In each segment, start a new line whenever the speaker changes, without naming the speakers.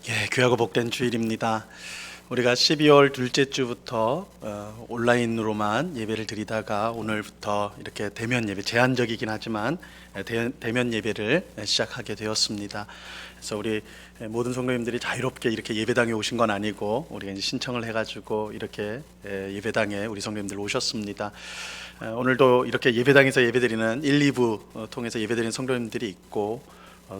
귀하고 복된 주일입니다. 우리가 12월 둘째 주부터 온라인으로만 예배를 드리다가 오늘부터 이렇게 대면 예배, 제한적이긴 하지만 대면 예배를 시작하게 되었습니다. 그래서 우리 모든 성도님들이 자유롭게 이렇게 예배당에 오신 건 아니고 우리가 이제 신청을 해가지고 이렇게 예배당에 우리 성도님들 오셨습니다. 오늘도 이렇게 예배당에서 예배드리는 1, 2부 통해서 예배드리는 성도님들이 있고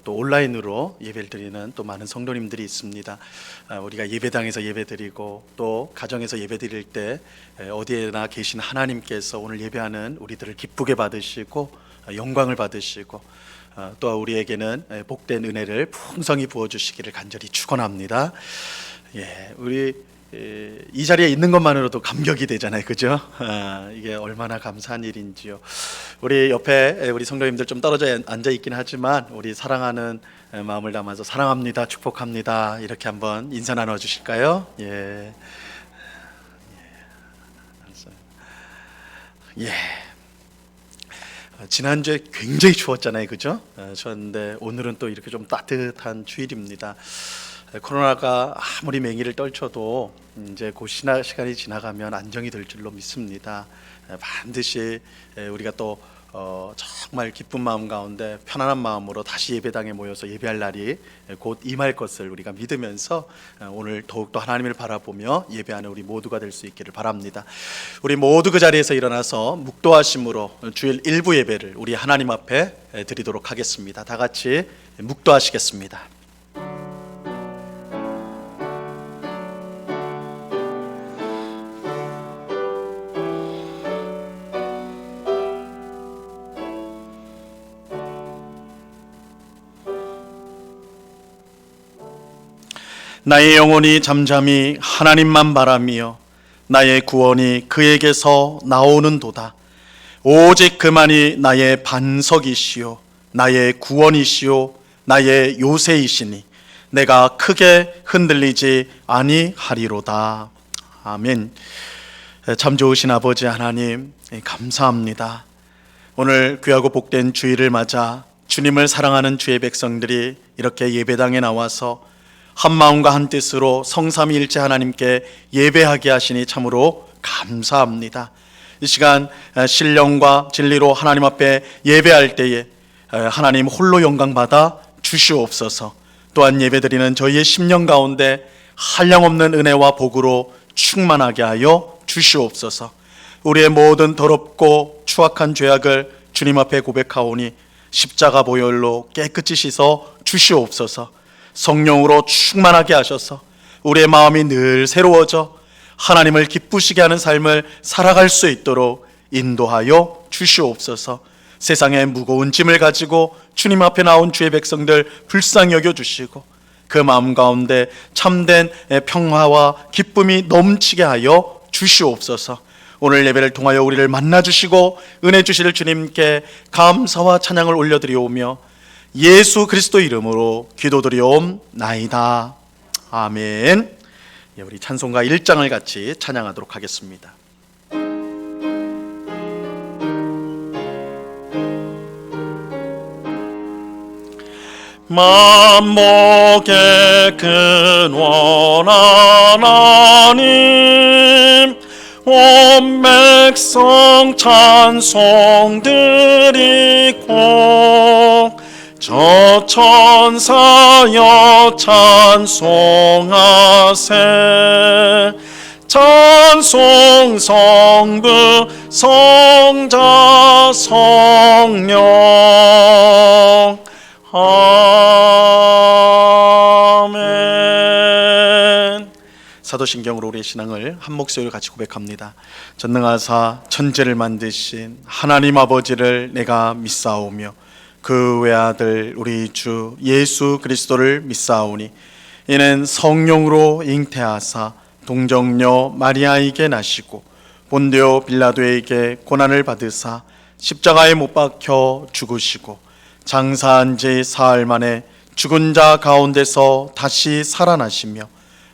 또 온라인으로 예배를 드리는 또 많은 성도님들이 있습니다. 우리가 예배당에서 예배드리고 또 가정에서 예배드릴 때 어디에나 계신 하나님께서 오늘 예배하는 우리들을 기쁘게 받으시고 영광을 받으시고 또 우리에게는 복된 은혜를 풍성히 부어주시기를 간절히 축원합니다. 우리 이 자리에 있는 것만으로도 감격이 되잖아요, 그죠? 이게 얼마나 감사한 일인지요. 우리 옆에 우리 성도님들 좀 떨어져 앉아 있긴 하지만 우리 사랑하는 마음을 담아서 사랑합니다, 축복합니다 이렇게 한번 인사 나눠 주실까요? 지난주에 굉장히 추웠잖아요, 그죠? 추웠는데 오늘은 또 이렇게 좀 따뜻한 주일입니다. 코로나가 아무리 맹위를 떨쳐도 이제 곧 시간이 지나가면 안정이 될 줄로 믿습니다. 반드시 우리가 또 정말 기쁜 마음 가운데 편안한 마음으로 다시 예배당에 모여서 예배할 날이 곧 임할 것을 우리가 믿으면서 오늘 더욱더 하나님을 바라보며 예배하는 우리 모두가 될 수 있기를 바랍니다. 우리 모두 그 자리에서 일어나서 묵도하심으로 주일 1부 예배를 우리 하나님 앞에 드리도록 하겠습니다. 다 같이 묵도하시겠습니다. 나의 영혼이 잠잠히 하나님만 바라며 나의 구원이 그에게서 나오는도다. 오직 그만이 나의 반석이시요 나의 구원이시요 나의 요새이시니 내가 크게 흔들리지 아니하리로다. 아멘. 참 좋으신 아버지 하나님, 감사합니다. 오늘 귀하고 복된 주일을 맞아 주님을 사랑하는 주의 백성들이 이렇게 예배당에 나와서 한 마음과 한 뜻으로 성삼위일체 하나님께 예배하게 하시니 참으로 감사합니다. 이 시간 신령과 진리로 하나님 앞에 예배할 때에 하나님 홀로 영광 받아 주시옵소서. 또한 예배드리는 저희의 심령 가운데 한량없는 은혜와 복으로 충만하게 하여 주시옵소서. 우리의 모든 더럽고 추악한 죄악을 주님 앞에 고백하오니 십자가 보혈로 깨끗이 씻어 주시옵소서. 성령으로 충만하게 하셔서 우리의 마음이 늘 새로워져 하나님을 기쁘시게 하는 삶을 살아갈 수 있도록 인도하여 주시옵소서. 세상의 무거운 짐을 가지고 주님 앞에 나온 주의 백성들 불쌍히 여겨주시고 그 마음 가운데 참된 평화와 기쁨이 넘치게 하여 주시옵소서. 오늘 예배를 통하여 우리를 만나주시고 은혜 주실 주님께 감사와 찬양을 올려드리오며 예수 그리스도 이름으로 기도드리옵나이다. 아멘. 우리 찬송가 1장을 같이 찬양하도록 하겠습니다. 만복의 근원 하나님 온 백성 찬송 드리고 저 천사여 찬송하세. 찬송 성부 성자 성령. 아멘. 사도신경으로 우리의 신앙을 한 목소리로 같이 고백합니다. 전능하사 천지를 만드신 하나님 아버지를 내가 믿사오며 그 외아들 우리 주 예수 그리스도를 믿사오니 이는 성령으로 잉태하사 동정녀 마리아에게 나시고 본디오 빌라도에게 고난을 받으사 십자가에 못 박혀 죽으시고 장사한 지 사흘 만에 죽은 자 가운데서 다시 살아나시며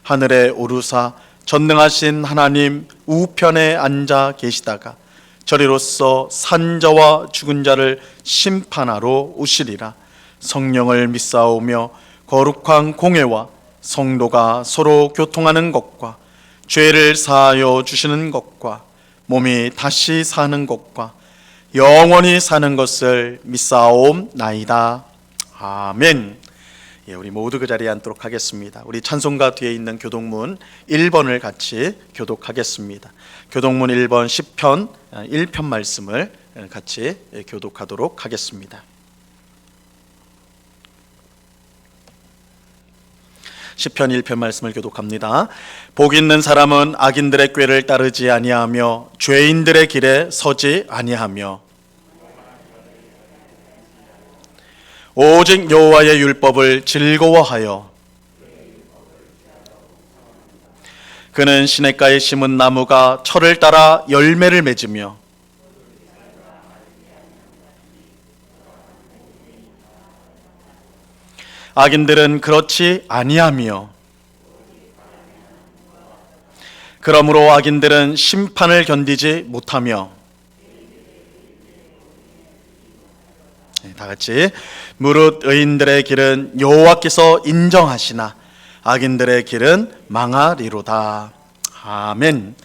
하늘에 오르사 전능하신 하나님 우편에 앉아 계시다가 저리로서 산자와 죽은 자를 심판하러 오시리라. 성령을 믿사오며 거룩한 공회와 성도가 서로 교통하는 것과 죄를 사하여 주시는 것과 몸이 다시 사는 것과 영원히 사는 것을 믿사옵나이다. 아멘. 예, 우리 모두 그 자리에 앉도록 하겠습니다. 우리 찬송가 뒤에 있는 교독문 1번을 같이 교독하겠습니다. 교독문 1번 10편 1편 말씀을 같이 교독하도록 하겠습니다. 시편 1편 말씀을 교독합니다. 복 있는 사람은 악인들의 꾀를 따르지 아니하며 죄인들의 길에 서지 아니하며 오직 여호와의 율법을 즐거워하여 그는 시냇가에 심은 나무가 철을 따라 열매를 맺으며 악인들은 그렇지 아니하며 그러므로 악인들은 심판을 견디지 못하며 다 같이 무릇 의인들의 길은 여호와께서 인정하시나 악인들의 길은 망하리로다. 아멘.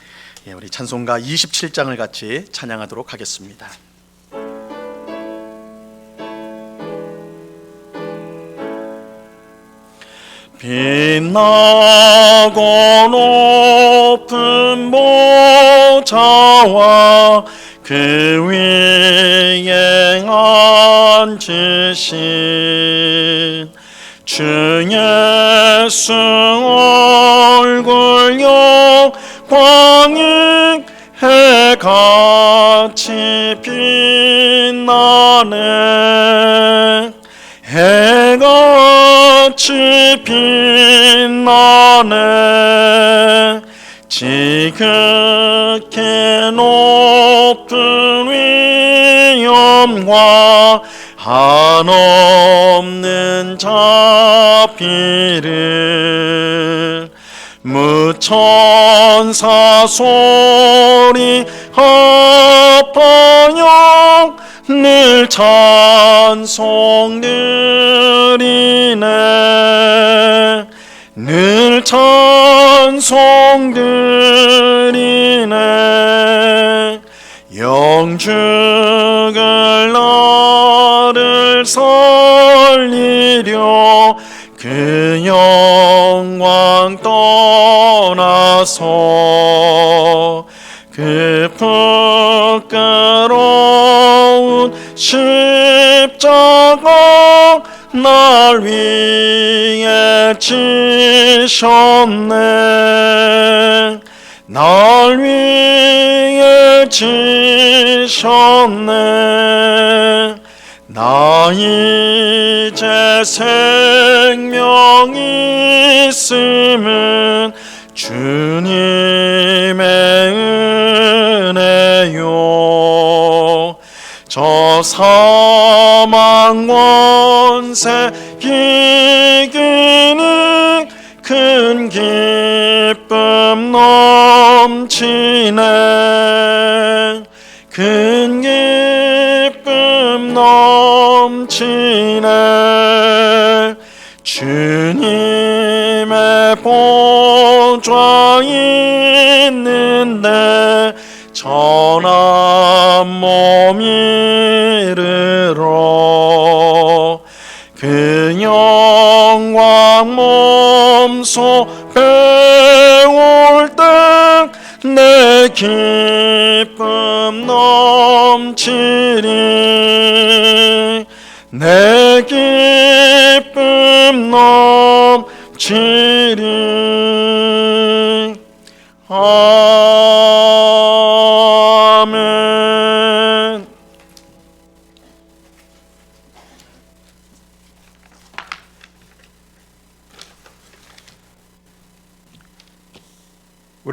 예, 우리 찬송가 27장을 같이 찬양하도록 하겠습니다. 빛나고 높은 보좌와 그 위에 앉으신 주 예수 얼굴 영광이 해같이 빛나네. 해같이 빛나네. 지극히 높은 위엄과 한없는 자비를 무천사 소리 합하여 늘 찬송 드리네. 늘 찬송 드리네. 영죽을 나를 살리려 그 영광 떠나서 그 부끄러운 십자가 날 위해 지셨네. 날 위해 지셨네. 나 이제 생명이 있음은 주님의 은혜요. 저 사망 원세 이기니 큰 기쁨 넘치네. 큰 기쁨 넘치네. 주님의 보좌 있는데 전한 몸 이르러 그 영광 몸소 배울 때 내 기쁨 넘치리. 내 기쁨 넘치리. 아멘.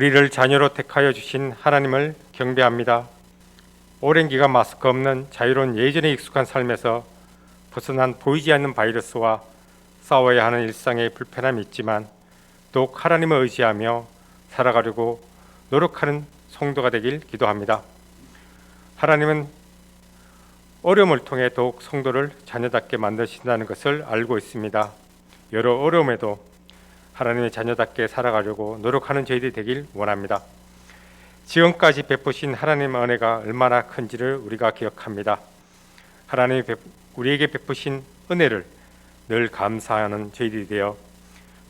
우리를 자녀로 택하여 주신 하나님을 경배합니다. 오랜 기간 마스크 없는 자유로운 예전에 익숙한 삶에서 벗어난 보이지 않는 바이러스와 싸워야 하는 일상의 불편함이 있지만 더욱 하나님을 의지하며 살아가려고 노력하는 성도가 되길 기도합니다. 하나님은 어려움을 통해 더욱 성도를 자녀답게 만드신다는 것을 알고 있습니다. 여러 어려움에도 하나님의 자녀답게 살아가려고 노력하는 저희들이 되길 원합니다. 지금까지 베푸신 하나님의 은혜가 얼마나 큰지를 우리가 기억합니다. 하나님이 우리에게 베푸신 은혜를 늘 감사하는 저희들이 되어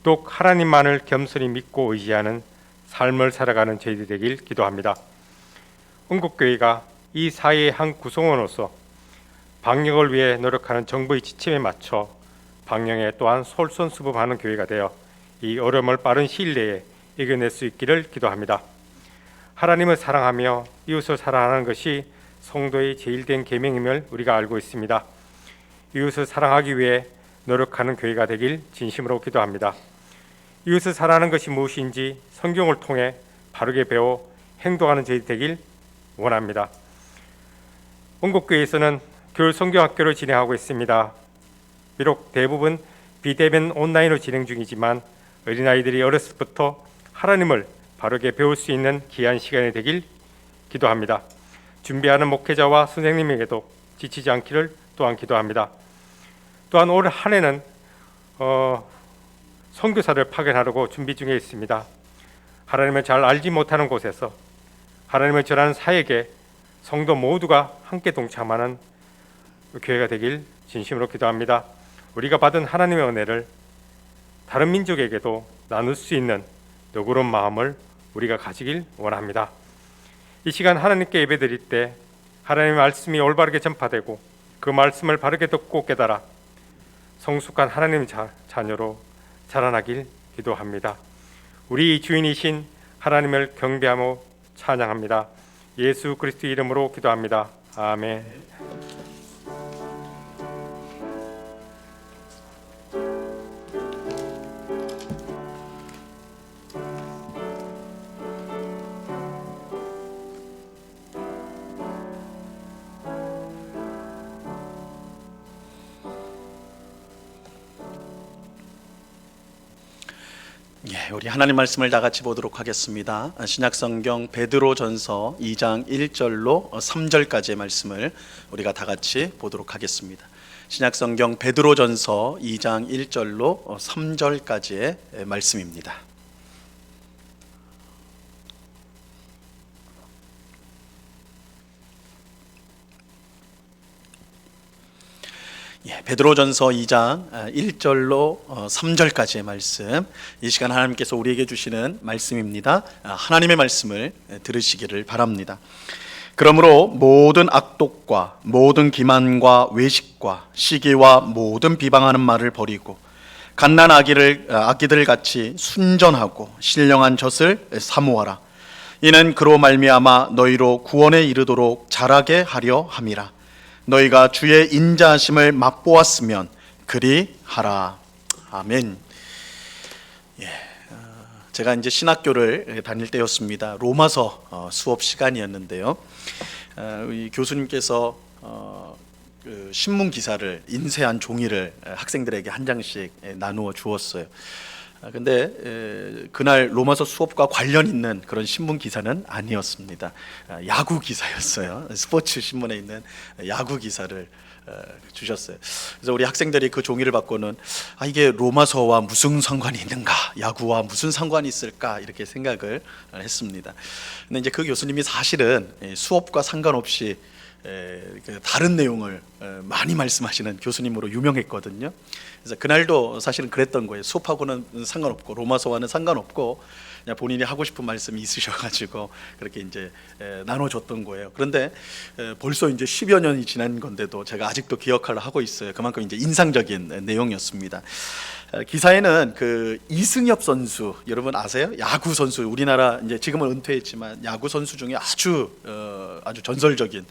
또 하나님만을 겸손히 믿고 의지하는 삶을 살아가는 저희들이 되길 기도합니다. 은국교회가 이 사회의 한 구성원으로서 방역을 위해 노력하는 정부의 지침에 맞춰 방역에 또한 솔선수범하는 교회가 되어 이 어려움을 빠른 시일 내에 이겨낼 수 있기를 기도합니다. 하나님을 사랑하며 이웃을 사랑하는 것이 성도의 제일된 계명임을 우리가 알고 있습니다. 이웃을 사랑하기 위해 노력하는 교회가 되길 진심으로 기도합니다. 이웃을 사랑하는 것이 무엇인지 성경을 통해 바르게 배워 행동하는 저희 되길 원합니다. 원곡교회에서는 겨울 성경학교를 진행하고 있습니다. 비록 대부분 비대면 온라인으로 진행 중이지만 어린아이들이 어렸을 때부터 하나님을 바르게 배울 수 있는 귀한 시간이 되길 기도합니다. 준비하는 목회자와 선생님에게도 지치지 않기를 또한 기도합니다. 또한 올 한 해는 선교사를 파견하려고 준비 중에 있습니다. 하나님을 잘 알지 못하는 곳에서 하나님을 전하는 사역에 성도 모두가 함께 동참하는 교회가 되길 진심으로 기도합니다. 우리가 받은 하나님의 은혜를 다른 민족에게도 나눌 수 있는 너그러운 마음을 우리가 가지길 원합니다. 이 시간 하나님께 예배드릴 때 하나님의 말씀이 올바르게 전파되고 그 말씀을 바르게 듣고 깨달아 성숙한 하나님의 자녀로 자라나길 기도합니다. 우리 주인이신 하나님을 경배하며 찬양합니다. 예수 그리스도 이름으로 기도합니다. 아멘.
우리 하나님 말씀을 다 같이 보도록 하겠습니다. 신약성경 베드로전서 2장 1절로 3절까지의 말씀을 우리가 다 같이 보도록 하겠습니다. 신약성경 베드로전서 2장 1절로 3절까지의 말씀입니다. 베드로전서 2장 1절로 3절까지의 말씀, 이 시간 하나님께서 우리에게 주시는 말씀입니다. 하나님의 말씀을 들으시기를 바랍니다. 그러므로 모든 악독과 모든 기만과 외식과 시기와 모든 비방하는 말을 버리고 갓난 아기들 같이 순전하고 신령한 젖을 사모하라. 이는 그로 말미암아 너희로 구원에 이르도록 자라게 하려 함이라. 너희가 주의 인자하심을 맛보았으면 그리 하라. 아멘. 제가 이제 신학교를 다닐 때였습니다. 로마서 수업 시간이었는데요. 우리 교수님께서 그 신문 기사를 인쇄한 종이를 학생들에게 한 장씩 나누어 주었어요. 근데 그날 로마서 수업과 관련 있는 그런 신문 기사는 아니었습니다. 야구 기사였어요. 스포츠 신문에 있는 야구 기사를 주셨어요. 그래서 우리 학생들이 그 종이를 받고는 이게 로마서와 무슨 상관이 있는가, 야구와 무슨 상관이 있을까 이렇게 생각을 했습니다. 근데 이제 그 교수님이 사실은 수업과 상관없이 다른 내용을 많이 말씀하시는 교수님으로 유명했거든요. 그래서 그날도 사실은 그랬던 거예요. 수업하고는 상관없고 로마서와는 상관없고 그냥 본인이 하고 싶은 말씀이 있으셔가지고 그렇게 이제 나눠줬던 거예요. 그런데 벌써 이제 10여 년이 지난 건데도 제가 아직도 기억을 하고 있어요. 그만큼 이제 인상적인 내용이었습니다. 기사에는 그 이승엽 선수, 여러분 아세요? 야구 선수, 우리나라 이제 지금은 은퇴했지만 야구 선수 중에 아주 전설적인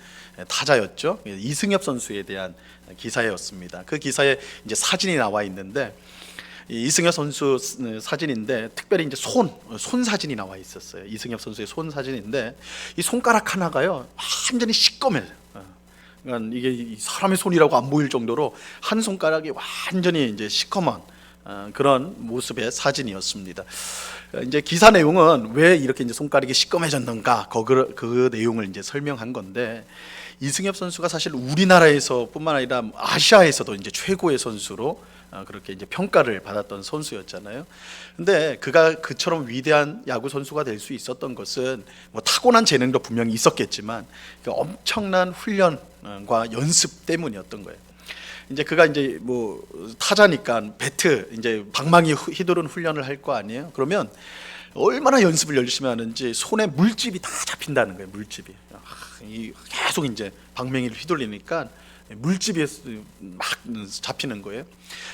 타자였죠. 이승엽 선수에 대한 기사였습니다. 그 기사에 이제 사진이 나와 있는데 이승엽 선수 사진인데 특별히 이제 손 사진이 나와 있었어요. 이승엽 선수의 손 사진인데 이 손가락 하나가요 완전히 시꺼매요. 그러니까 이게 사람의 손이라고 안 보일 정도로 한 손가락이 완전히 이제 시커먼 그런 모습의 사진이었습니다. 이제 기사 내용은 왜 이렇게 이제 손가락이 시꺼매졌는가 그 내용을 이제 설명한 건데, 이승엽 선수가 사실 우리나라에서뿐만 아니라 아시아에서도 이제 최고의 선수로 그렇게 이제 평가를 받았던 선수였잖아요. 근데 그가 그처럼 위대한 야구 선수가 될 수 있었던 것은 뭐 타고난 재능도 분명히 있었겠지만 그 엄청난 훈련과 연습 때문이었던 거예요. 이제 그가 이제 뭐 타자니까 배트 이제 방망이 휘두른 훈련을 할 거 아니에요. 그러면 얼마나 연습을 열심히 하는지 손에 물집이 다 잡힌다는 거예요. 물집이 계속 이제 방망이를 휘둘리니까 물집이 막 잡히는 거예요.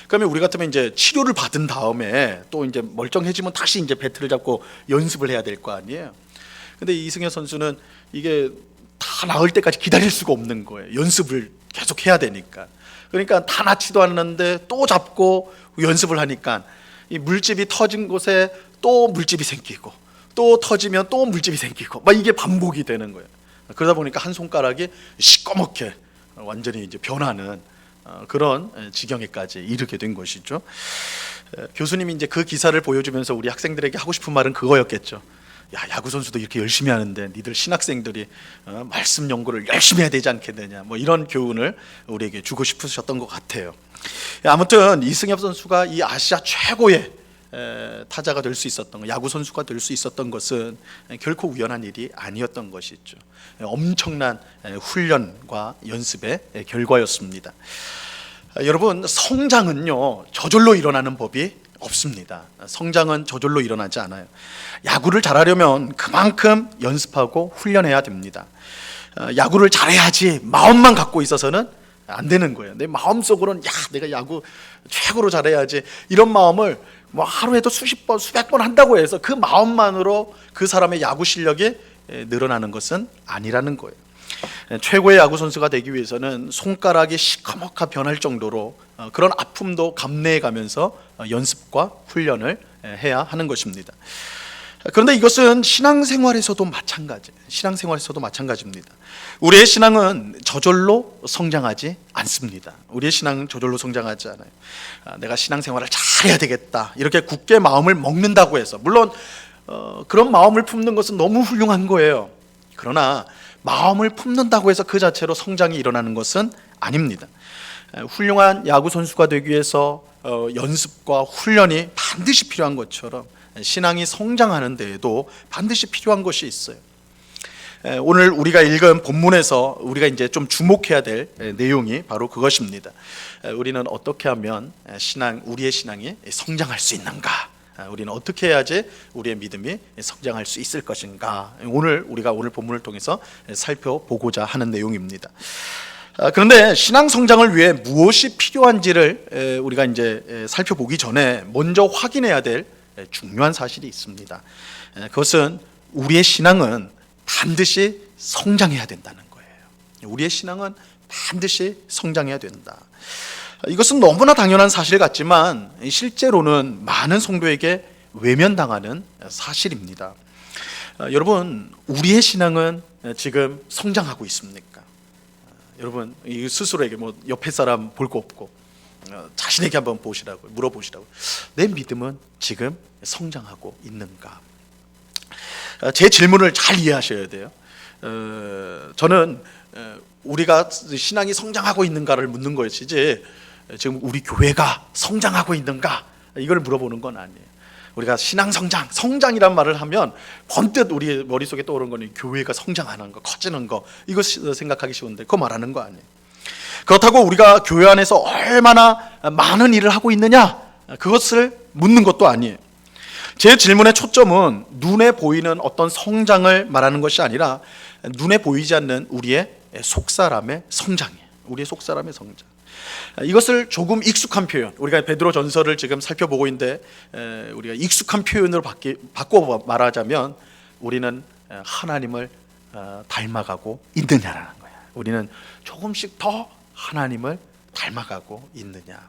그러면 우리 같으면 이제 치료를 받은 다음에 또 이제 멀쩡해지면 다시 이제 배트를 잡고 연습을 해야 될 거 아니에요. 근데 이승엽 선수는 이게 다 나을 때까지 기다릴 수가 없는 거예요. 연습을 계속 해야 되니까. 그러니까 다 낫지도 않는데 또 잡고 연습을 하니까 이 물집이 터진 곳에 또 물집이 생기고 또 터지면 또 물집이 생기고 막 이게 반복이 되는 거예요. 그러다 보니까 한 손가락이 시꺼멓게 완전히 이제 변하는 그런 지경에까지 이르게 된 것이죠. 교수님이 이제 그 기사를 보여주면서 우리 학생들에게 하고 싶은 말은 그거였겠죠. 야, 야구 선수도 이렇게 열심히 하는데 니들 신학생들이 말씀 연구를 열심히 해야 되지 않겠느냐, 뭐 이런 교훈을 우리에게 주고 싶으셨던 것 같아요. 아무튼 이승엽 선수가 이 아시아 최고의 타자가 될 수 있었던 것, 야구 선수가 될 수 있었던 것은 결코 우연한 일이 아니었던 것이죠. 엄청난 훈련과 연습의 결과였습니다. 여러분, 성장은요 저절로 일어나는 법이 없습니다. 성장은 저절로 일어나지 않아요. 야구를 잘하려면 그만큼 연습하고 훈련해야 됩니다. 야구를 잘해야지 마음만 갖고 있어서는 안 되는 거예요. 내 마음속으로는 야, 내가 야구 최고로 잘해야지 이런 마음을 뭐 하루에도 수십 번, 수백 번 한다고 해서 그 마음만으로 그 사람의 야구 실력이 늘어나는 것은 아니라는 거예요. 최고의 야구 선수가 되기 위해서는 손가락이 시커멓게 변할 정도로 그런 아픔도 감내해 가면서 연습과 훈련을 해야 하는 것입니다. 그런데 이것은 신앙생활에서도 마찬가지입니다. 우리의 신앙은 저절로 성장하지 않습니다. 우리의 신앙은 저절로 성장하지 않아요. 내가 신앙생활을 잘해야 되겠다 이렇게 굳게 마음을 먹는다고 해서, 물론 그런 마음을 품는 것은 너무 훌륭한 거예요. 그러나 마음을 품는다고 해서 그 자체로 성장이 일어나는 것은 아닙니다. 훌륭한 야구 선수가 되기 위해서 연습과 훈련이 반드시 필요한 것처럼 신앙이 성장하는 데에도 반드시 필요한 것이 있어요. 오늘 우리가 읽은 본문에서 우리가 이제 좀 주목해야 될 내용이 바로 그것입니다. 우리는 어떻게 하면 우리의 신앙이 성장할 수 있는가? 우리는 어떻게 해야지 우리의 믿음이 성장할 수 있을 것인가? 우리가 오늘 본문을 통해서 살펴보고자 하는 내용입니다. 그런데 신앙 성장을 위해 무엇이 필요한지를 우리가 이제 살펴보기 전에 먼저 확인해야 될 중요한 사실이 있습니다. 그것은 우리의 신앙은 반드시 성장해야 된다는 거예요. 우리의 신앙은 반드시 성장해야 된다. 이것은 너무나 당연한 사실 같지만 실제로는 많은 성도에게 외면당하는 사실입니다. 여러분, 우리의 신앙은 지금 성장하고 있습니까? 여러분, 스스로에게 뭐 옆에 사람 볼 거 없고 자신에게 한번 물어보시라고. 내 믿음은 지금 성장하고 있는가? 제 질문을 잘 이해하셔야 돼요. 저는 우리가 신앙이 성장하고 있는가를 묻는 것이지 지금 우리 교회가 성장하고 있는가 이걸 물어보는 건 아니에요. 우리가 신앙 성장이란 말을 하면 번뜩 우리 머릿속에 떠오르는 건 교회가 성장하는 거, 커지는 거, 이거 생각하기 쉬운데 그거 말하는 거 아니에요. 그렇다고 우리가 교회 안에서 얼마나 많은 일을 하고 있느냐, 그것을 묻는 것도 아니에요. 제 질문의 초점은 눈에 보이는 어떤 성장을 말하는 것이 아니라 눈에 보이지 않는 우리의 속사람의 성장이에요. 우리의 속사람의 성장. 이것을 조금 익숙한 표현, 우리가 베드로 전서를 지금 살펴보고 있는데 우리가 익숙한 표현으로 바꿔 말하자면 우리는 하나님을 닮아가고 있느냐라는 거야. 우리는 조금씩 더 하나님을 닮아가고 있느냐.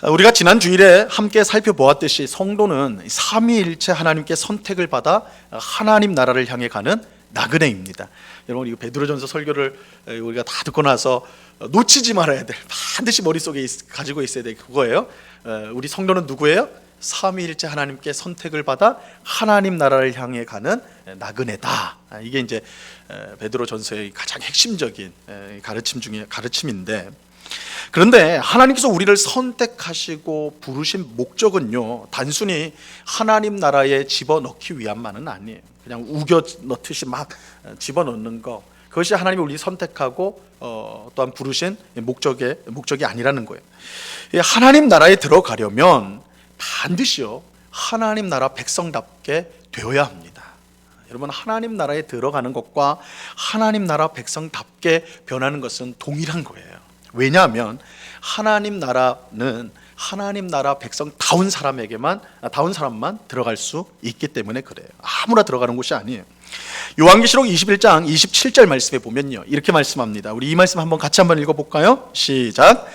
우리가 지난 주일에 함께 살펴보았듯이 성도는 삼위일체 하나님께 선택을 받아 하나님 나라를 향해 가는 나그네입니다. 여러분, 이 베드로전서 설교를 우리가 다 듣고 나서 놓치지 말아야 될, 반드시 머릿속에 가지고 있어야 될 그거예요. 우리 성도는 누구예요? 삼위일체 하나님께 선택을 받아 하나님 나라를 향해 가는 나그네다. 이게 이제 베드로전서의 가장 핵심적인 가르침인데, 그런데 하나님께서 우리를 선택하시고 부르신 목적은요, 단순히 하나님 나라에 집어넣기 위함만은 아니에요. 그냥 우겨 넣듯이 막 집어넣는 거, 그것이 하나님이 우리 선택하고 또한 부르신 목적이 아니라는 거예요. 하나님 나라에 들어가려면 반드시요, 하나님 나라 백성답게 되어야 합니다. 여러분, 하나님 나라에 들어가는 것과 하나님 나라 백성답게 변하는 것은 동일한 거예요. 왜냐하면 하나님 나라는 하나님 나라 백성다운 사람만 들어갈 수 있기 때문에 그래요. 아무나 들어가는 곳이 아니에요. 요한계시록 21장 27절 말씀에 보면요, 이렇게 말씀합니다. 우리 이 말씀 같이 한번 읽어볼까요? 시작.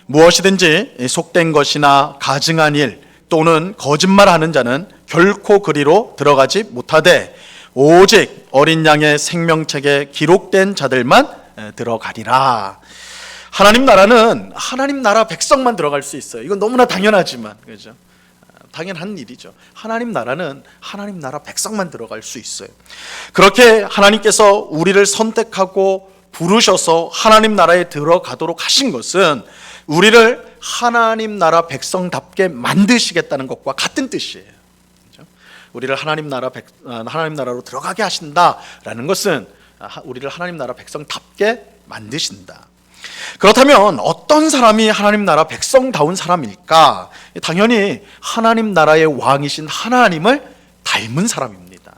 무엇이든지 속된 것이나 가증한 일 또는 거짓말하는 자는 결코 그리로 들어가지 못하되 오직 어린 양의 생명책에 기록된 자들만 들어가리라. 하나님 나라는 하나님 나라 백성만 들어갈 수 있어요. 이건 너무나 당연하지만, 그죠? 당연한 일이죠. 하나님 나라는 하나님 나라 백성만 들어갈 수 있어요. 그렇게 하나님께서 우리를 선택하고 부르셔서 하나님 나라에 들어가도록 하신 것은 우리를 하나님 나라 백성답게 만드시겠다는 것과 같은 뜻이에요. 그죠? 우리를 하나님 나라로 들어가게 하신다라는 것은 우리를 하나님 나라 백성답게 만드신다. 그렇다면 어떤 사람이 하나님 나라 백성다운 사람일까? 당연히 하나님 나라의 왕이신 하나님을 닮은 사람입니다.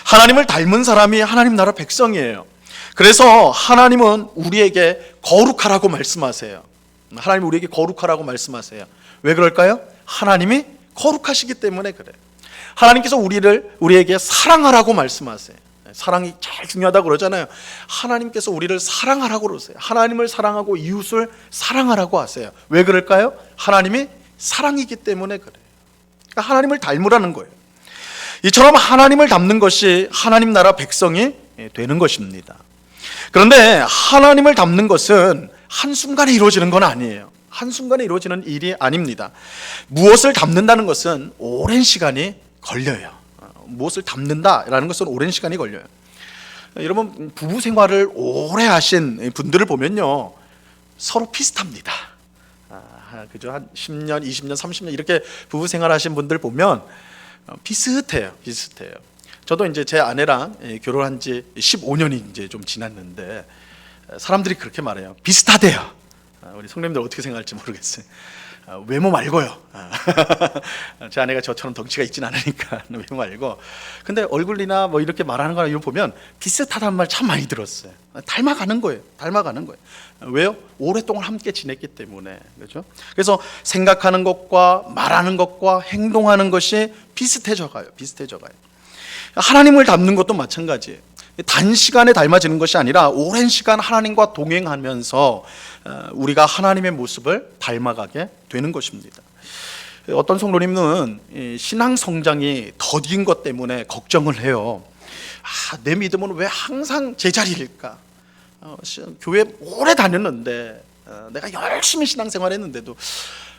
하나님을 닮은 사람이 하나님 나라 백성이에요. 그래서 하나님은 우리에게 거룩하라고 말씀하세요. 하나님 우리에게 거룩하라고 말씀하세요. 왜 그럴까요? 하나님이 거룩하시기 때문에 그래요. 하나님께서 우리에게 사랑하라고 말씀하세요. 사랑이 제일 중요하다고 그러잖아요. 하나님께서 우리를 사랑하라고 그러세요. 하나님을 사랑하고 이웃을 사랑하라고 하세요. 왜 그럴까요? 하나님이 사랑이기 때문에 그래요. 그러니까 하나님을 닮으라는 거예요. 이처럼 하나님을 닮는 것이 하나님 나라 백성이 되는 것입니다. 그런데 하나님을 닮는 것은 한순간에 이루어지는 건 아니에요. 한순간에 이루어지는 일이 아닙니다. 무엇을 닮는다는 것은 오랜 시간이 걸려요. 무엇을 닮는다라는 것은 오랜 시간이 걸려요. 여러분, 부부 생활을 오래 하신 분들을 보면요, 서로 비슷합니다. 그죠? 한 10년, 20년, 30년 이렇게 부부 생활 하신 분들 보면 비슷해요. 저도 이제 제 아내랑 결혼한 지 15년이 이제 좀 지났는데 사람들이 그렇게 말해요. 비슷하대요. 우리 성도님들 어떻게 생각할지 모르겠어요. 외모 말고요. 제 아내가 저처럼 덩치가 있진 않으니까 외모 말고. 근데 얼굴이나 뭐 이렇게 말하는 거나 이거 보면 비슷하다는 말 참 많이 들었어요. 닮아가는 거예요. 왜요? 오랫동안 함께 지냈기 때문에. 그렇죠? 그래서 생각하는 것과 말하는 것과 행동하는 것이 비슷해져 가요. 하나님을 닮는 것도 마찬가지예요. 단시간에 닮아지는 것이 아니라 오랜 시간 하나님과 동행하면서 우리가 하나님의 모습을 닮아가게 되는 것입니다. 어떤 성도님은 신앙 성장이 더딘 것 때문에 걱정을 해요. 내 믿음은 왜 항상 제자리일까? 교회 오래 다녔는데 내가 열심히 신앙생활 했는데도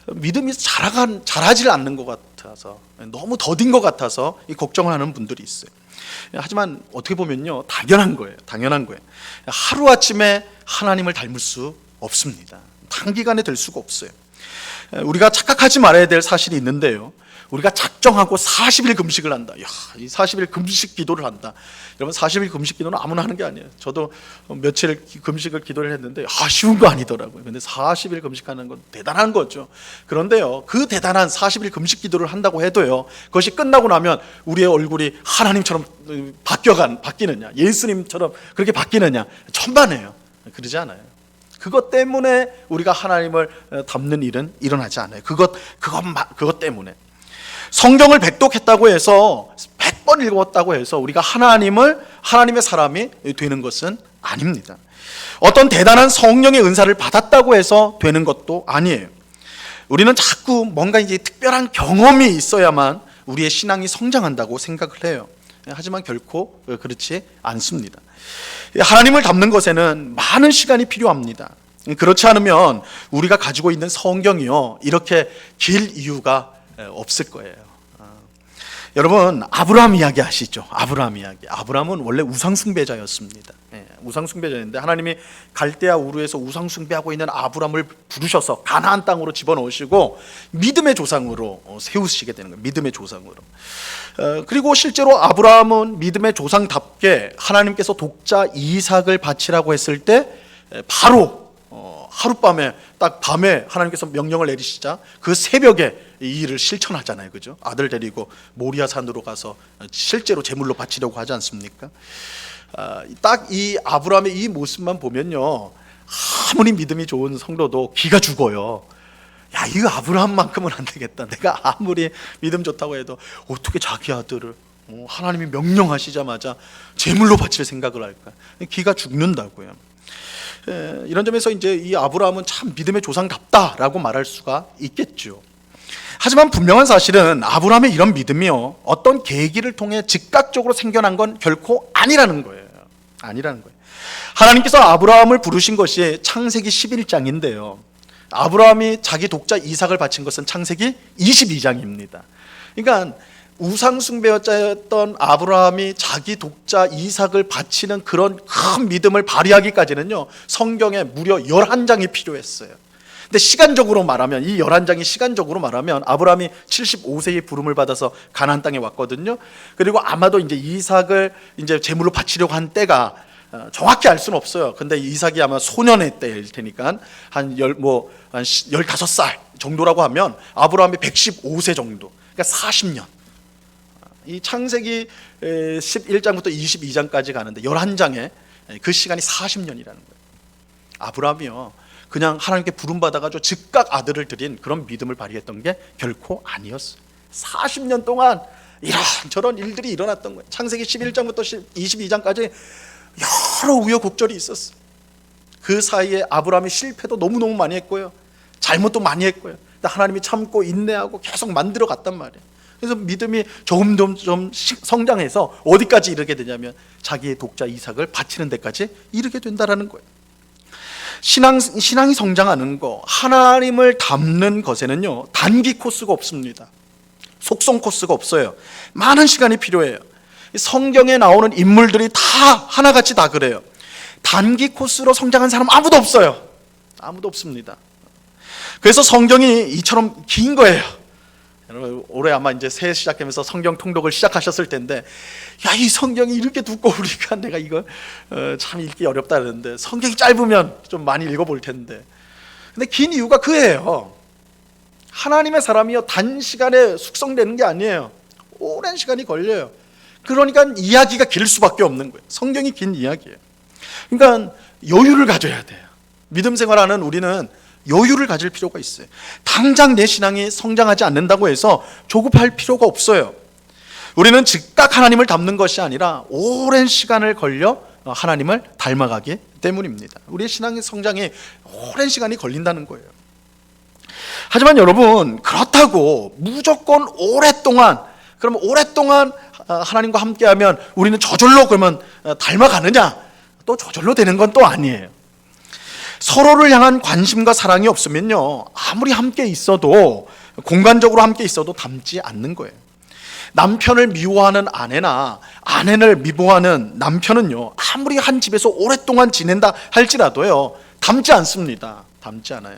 믿음이 자라질 않는 것 같아서, 너무 더딘 것 같아서 이 걱정을 하는 분들이 있어요. 하지만 어떻게 보면요, 당연한 거예요. 하루아침에 하나님을 닮을 수 없습니다. 단기간에 될 수가 없어요. 우리가 착각하지 말아야 될 사실이 있는데요, 우리가 작정하고 40일 금식을 한다. 이 40일 금식 기도를 한다. 여러분, 40일 금식 기도는 아무나 하는 게 아니에요. 저도 며칠 금식을 기도를 했는데 쉬운 거 아니더라고요. 근데 40일 금식하는 건 대단한 거죠. 그런데요, 그 대단한 40일 금식 기도를 한다고 해도요, 그것이 끝나고 나면 우리의 얼굴이 하나님처럼 바뀌느냐, 예수님처럼 그렇게 바뀌느냐, 천만에요. 그러지 않아요. 그것 때문에 우리가 하나님을 닮는 일은 일어나지 않아요. 그것 때문에. 성경을 백독했다고 해서 100번 읽었다고 해서 우리가 하나님의 사람이 되는 것은 아닙니다. 어떤 대단한 성령의 은사를 받았다고 해서 되는 것도 아니에요. 우리는 자꾸 뭔가 이제 특별한 경험이 있어야만 우리의 신앙이 성장한다고 생각을 해요. 하지만 결코 그렇지 않습니다. 하나님을 닮는 것에는 많은 시간이 필요합니다. 그렇지 않으면 우리가 가지고 있는 성경이요, 이렇게 길 이유가 없을 거예요. 여러분 아브라함 이야기 아시죠? 아브라함 이야기. 아브라함은 원래 우상숭배자였습니다. 우상숭배자였는데 하나님이 갈대아 우르에서 우상숭배하고 있는 아브라함을 부르셔서 가나안 땅으로 집어넣으시고 믿음의 조상으로 세우시게 되는 거예요. 믿음의 조상으로. 그리고 실제로 아브라함은 믿음의 조상답게 하나님께서 독자 이삭을 바치라고 했을 때 바로 하룻밤에 딱 밤에 하나님께서 명령을 내리시자 그 새벽에 이 일을 실천하잖아요, 그죠? 아들 데리고 모리아 산으로 가서 실제로 제물로 바치려고 하지 않습니까? 딱 이 아브라함의 이 모습만 보면요, 아무리 믿음이 좋은 성도도 기가 죽어요. 야, 이거 아브라함만큼은 안 되겠다. 내가 아무리 믿음 좋다고 해도 어떻게 자기 아들을 하나님이 명령하시자마자 제물로 바칠 생각을 할까? 기가 죽는다고요. 이런 점에서 이제 이 아브라함은 참 믿음의 조상답다라고 말할 수가 있겠죠. 하지만 분명한 사실은 아브라함의 이런 믿음이요, 어떤 계기를 통해 즉각적으로 생겨난 건 결코 아니라는 거예요. 아니라는 거예요. 하나님께서 아브라함을 부르신 것이 창세기 11장인데요. 아브라함이 자기 독자 이삭을 바친 것은 창세기 22장입니다. 그러니까 우상숭배자였던 아브라함이 자기 독자 이삭을 바치는 그런 큰 믿음을 발휘하기까지는요, 성경에 무려 11장이 필요했어요. 근데 시간적으로 말하면, 이 11장이 시간적으로 말하면 아브라함이 75세의 부름을 받아서 가나안 땅에 왔거든요. 그리고 아마도 이제 이삭을 이제 제물로 바치려고 한 때가 정확히 알 수는 없어요. 근데 이삭이 아마 소년의 때일 테니까 한 15살 정도라고 하면 아브라함이 115세 정도. 그러니까 40년. 이 창세기 11장부터 22장까지 가는데 11장에 그 시간이 40년이라는 거예요. 아브라함이요, 그냥 하나님께 부름받아가지고 즉각 아들을 드린 그런 믿음을 발휘했던 게 결코 아니었어요. 40년 동안 이런저런 일들이 일어났던 거예요. 창세기 11장부터 22장까지 여러 우여곡절이 있었어요. 그 사이에 아브라함이 실패도 너무너무 많이 했고요, 잘못도 많이 했고요. 근데 하나님이 참고 인내하고 계속 만들어 갔단 말이에요. 그래서 믿음이 좀 성장해서 어디까지 이르게 되냐면 자기의 독자 이삭을 바치는 데까지 이르게 된다라는 거예요. 신앙이 성장하는 거, 하나님을 닮는 것에는요, 단기 코스가 없습니다. 속성 코스가 없어요. 많은 시간이 필요해요. 성경에 나오는 인물들이 다 하나같이 다 그래요. 단기 코스로 성장한 사람 아무도 없어요. 아무도 없습니다. 그래서 성경이 이처럼 긴 거예요. 여러분 올해 아마 이제 새해 시작하면서 성경 통독을 시작하셨을 텐데, 야, 이 성경이 이렇게 두꺼우니까 내가 이거 참 읽기 어렵다 그러는데, 성경이 짧으면 좀 많이 읽어볼 텐데. 근데 긴 이유가 그예요. 하나님의 사람이요, 단시간에 숙성되는 게 아니에요. 오랜 시간이 걸려요. 그러니까 이야기가 길 수밖에 없는 거예요. 성경이 긴 이야기예요. 그러니까 여유를 가져야 돼요. 믿음 생활하는 우리는 여유를 가질 필요가 있어요. 당장 내 신앙이 성장하지 않는다고 해서 조급할 필요가 없어요. 우리는 즉각 하나님을 닮는 것이 아니라 오랜 시간을 걸려 하나님을 닮아가기 때문입니다. 우리의 신앙의 성장이 오랜 시간이 걸린다는 거예요. 하지만 여러분, 그렇다고 무조건 오랫동안, 그러면 오랫동안 하나님과 함께하면 우리는 저절로 그러면 닮아가느냐? 또 저절로 되는 건 또 아니에요. 서로를 향한 관심과 사랑이 없으면요, 아무리 함께 있어도, 공간적으로 함께 있어도 닮지 않는 거예요. 남편을 미워하는 아내나 아내를 미워하는 남편은요, 아무리 한 집에서 오랫동안 지낸다 할지라도요, 닮지 않습니다. 닮지 않아요.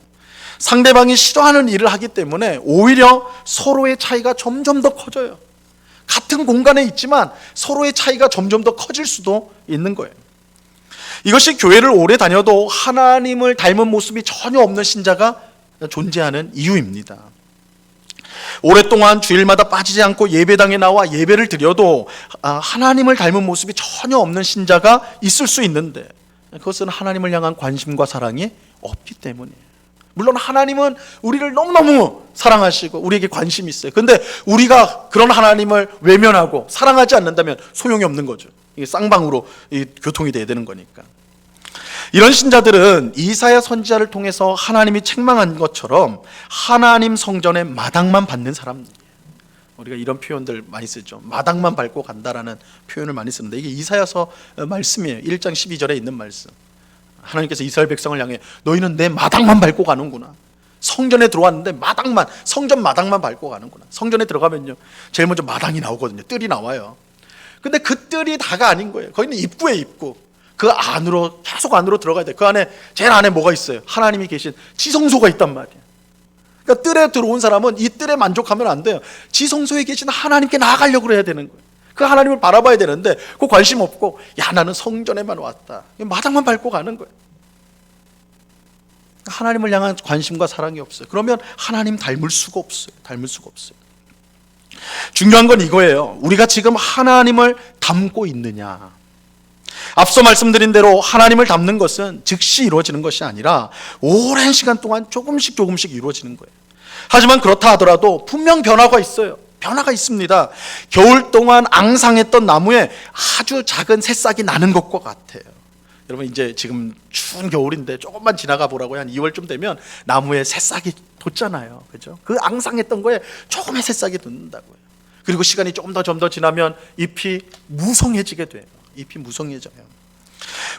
상대방이 싫어하는 일을 하기 때문에 오히려 서로의 차이가 점점 더 커져요. 같은 공간에 있지만 서로의 차이가 점점 더 커질 수도 있는 거예요. 이것이 교회를 오래 다녀도 하나님을 닮은 모습이 전혀 없는 신자가 존재하는 이유입니다. 오랫동안 주일마다 빠지지 않고 예배당에 나와 예배를 드려도 하나님을 닮은 모습이 전혀 없는 신자가 있을 수 있는데, 그것은 하나님을 향한 관심과 사랑이 없기 때문이에요. 물론 하나님은 우리를 너무너무 사랑하시고 우리에게 관심이 있어요. 근데 우리가 그런 하나님을 외면하고 사랑하지 않는다면 소용이 없는 거죠. 이게 쌍방으로 교통이 돼야 되는 거니까. 이런 신자들은 이사야 선지자를 통해서 하나님이 책망한 것처럼 하나님 성전의 마당만 밟는 사람들이에요. 우리가 이런 표현들 많이 쓰죠. 마당만 밟고 간다라는 표현을 많이 쓰는데, 이게 이사야서 말씀이에요. 1장 12절에 있는 말씀. 하나님께서 이스라엘 백성을 향해 너희는 내 마당만 밟고 가는구나. 성전에 들어왔는데 성전 마당만 밟고 가는구나. 성전에 들어가면요, 제일 먼저 마당이 나오거든요. 뜰이 나와요. 근데 그 뜰이 다가 아닌 거예요. 거기는 입구에 입구. 그 안으로, 계속 안으로 들어가야 돼. 그 안에, 제일 안에 뭐가 있어요? 하나님이 계신 지성소가 있단 말이에요. 그러니까 뜰에 들어온 사람은 이 뜰에 만족하면 안 돼요. 지성소에 계신 하나님께 나아가려고 해야 되는 거예요. 그 하나님을 바라봐야 되는데 그 관심 없고, 야, 나는 성전에만 왔다, 마당만 밟고 가는 거예요. 하나님을 향한 관심과 사랑이 없어요. 그러면 하나님 닮을 수가 없어요. 중요한 건 이거예요. 우리가 지금 하나님을 닮고 있느냐. 앞서 말씀드린 대로 하나님을 닮는 것은 즉시 이루어지는 것이 아니라 오랜 시간 동안 조금씩 이루어지는 거예요. 하지만 그렇다 하더라도 분명 변화가 있어요. 변화가 있습니다. 겨울 동안 앙상했던 나무에 아주 작은 새싹이 나는 것과 같아요. 여러분, 이제 지금 추운 겨울인데 조금만 지나가 보라고요. 한 2월쯤 되면 나무에 새싹이 돋잖아요. 그죠? 그 앙상했던 거에 조금의 새싹이 돋는다고요. 그리고 시간이 좀 더 지나면 ip이 무성해지게 돼요. ip이 무성해져요.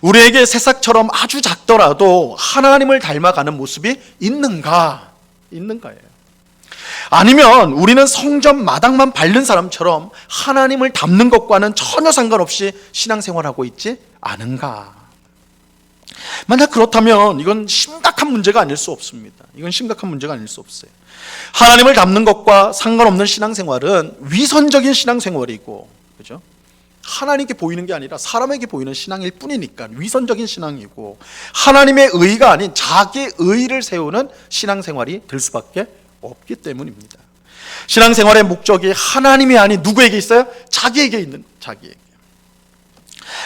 우리에게 새싹처럼 아주 작더라도 하나님을 닮아가는 모습이 있는가예요. 아니면 우리는 성전 마당만 밟는 사람처럼 하나님을 닮는 것과는 전혀 상관없이 신앙생활하고 있지 않은가? 만약 그렇다면 이건 심각한 문제가 아닐 수 없습니다. 하나님을 닮는 것과 상관없는 신앙생활은 위선적인 신앙생활이고, 그죠? 하나님께 보이는 게 아니라 사람에게 보이는 신앙일 뿐이니까 위선적인 신앙이고, 하나님의 의가 아닌 자기의 의를 세우는 신앙생활이 될 수밖에 없기 때문입니다. 신앙생활의 목적이 하나님이 아닌 누구에게 있어요? 자기에게 있는, 자기에게.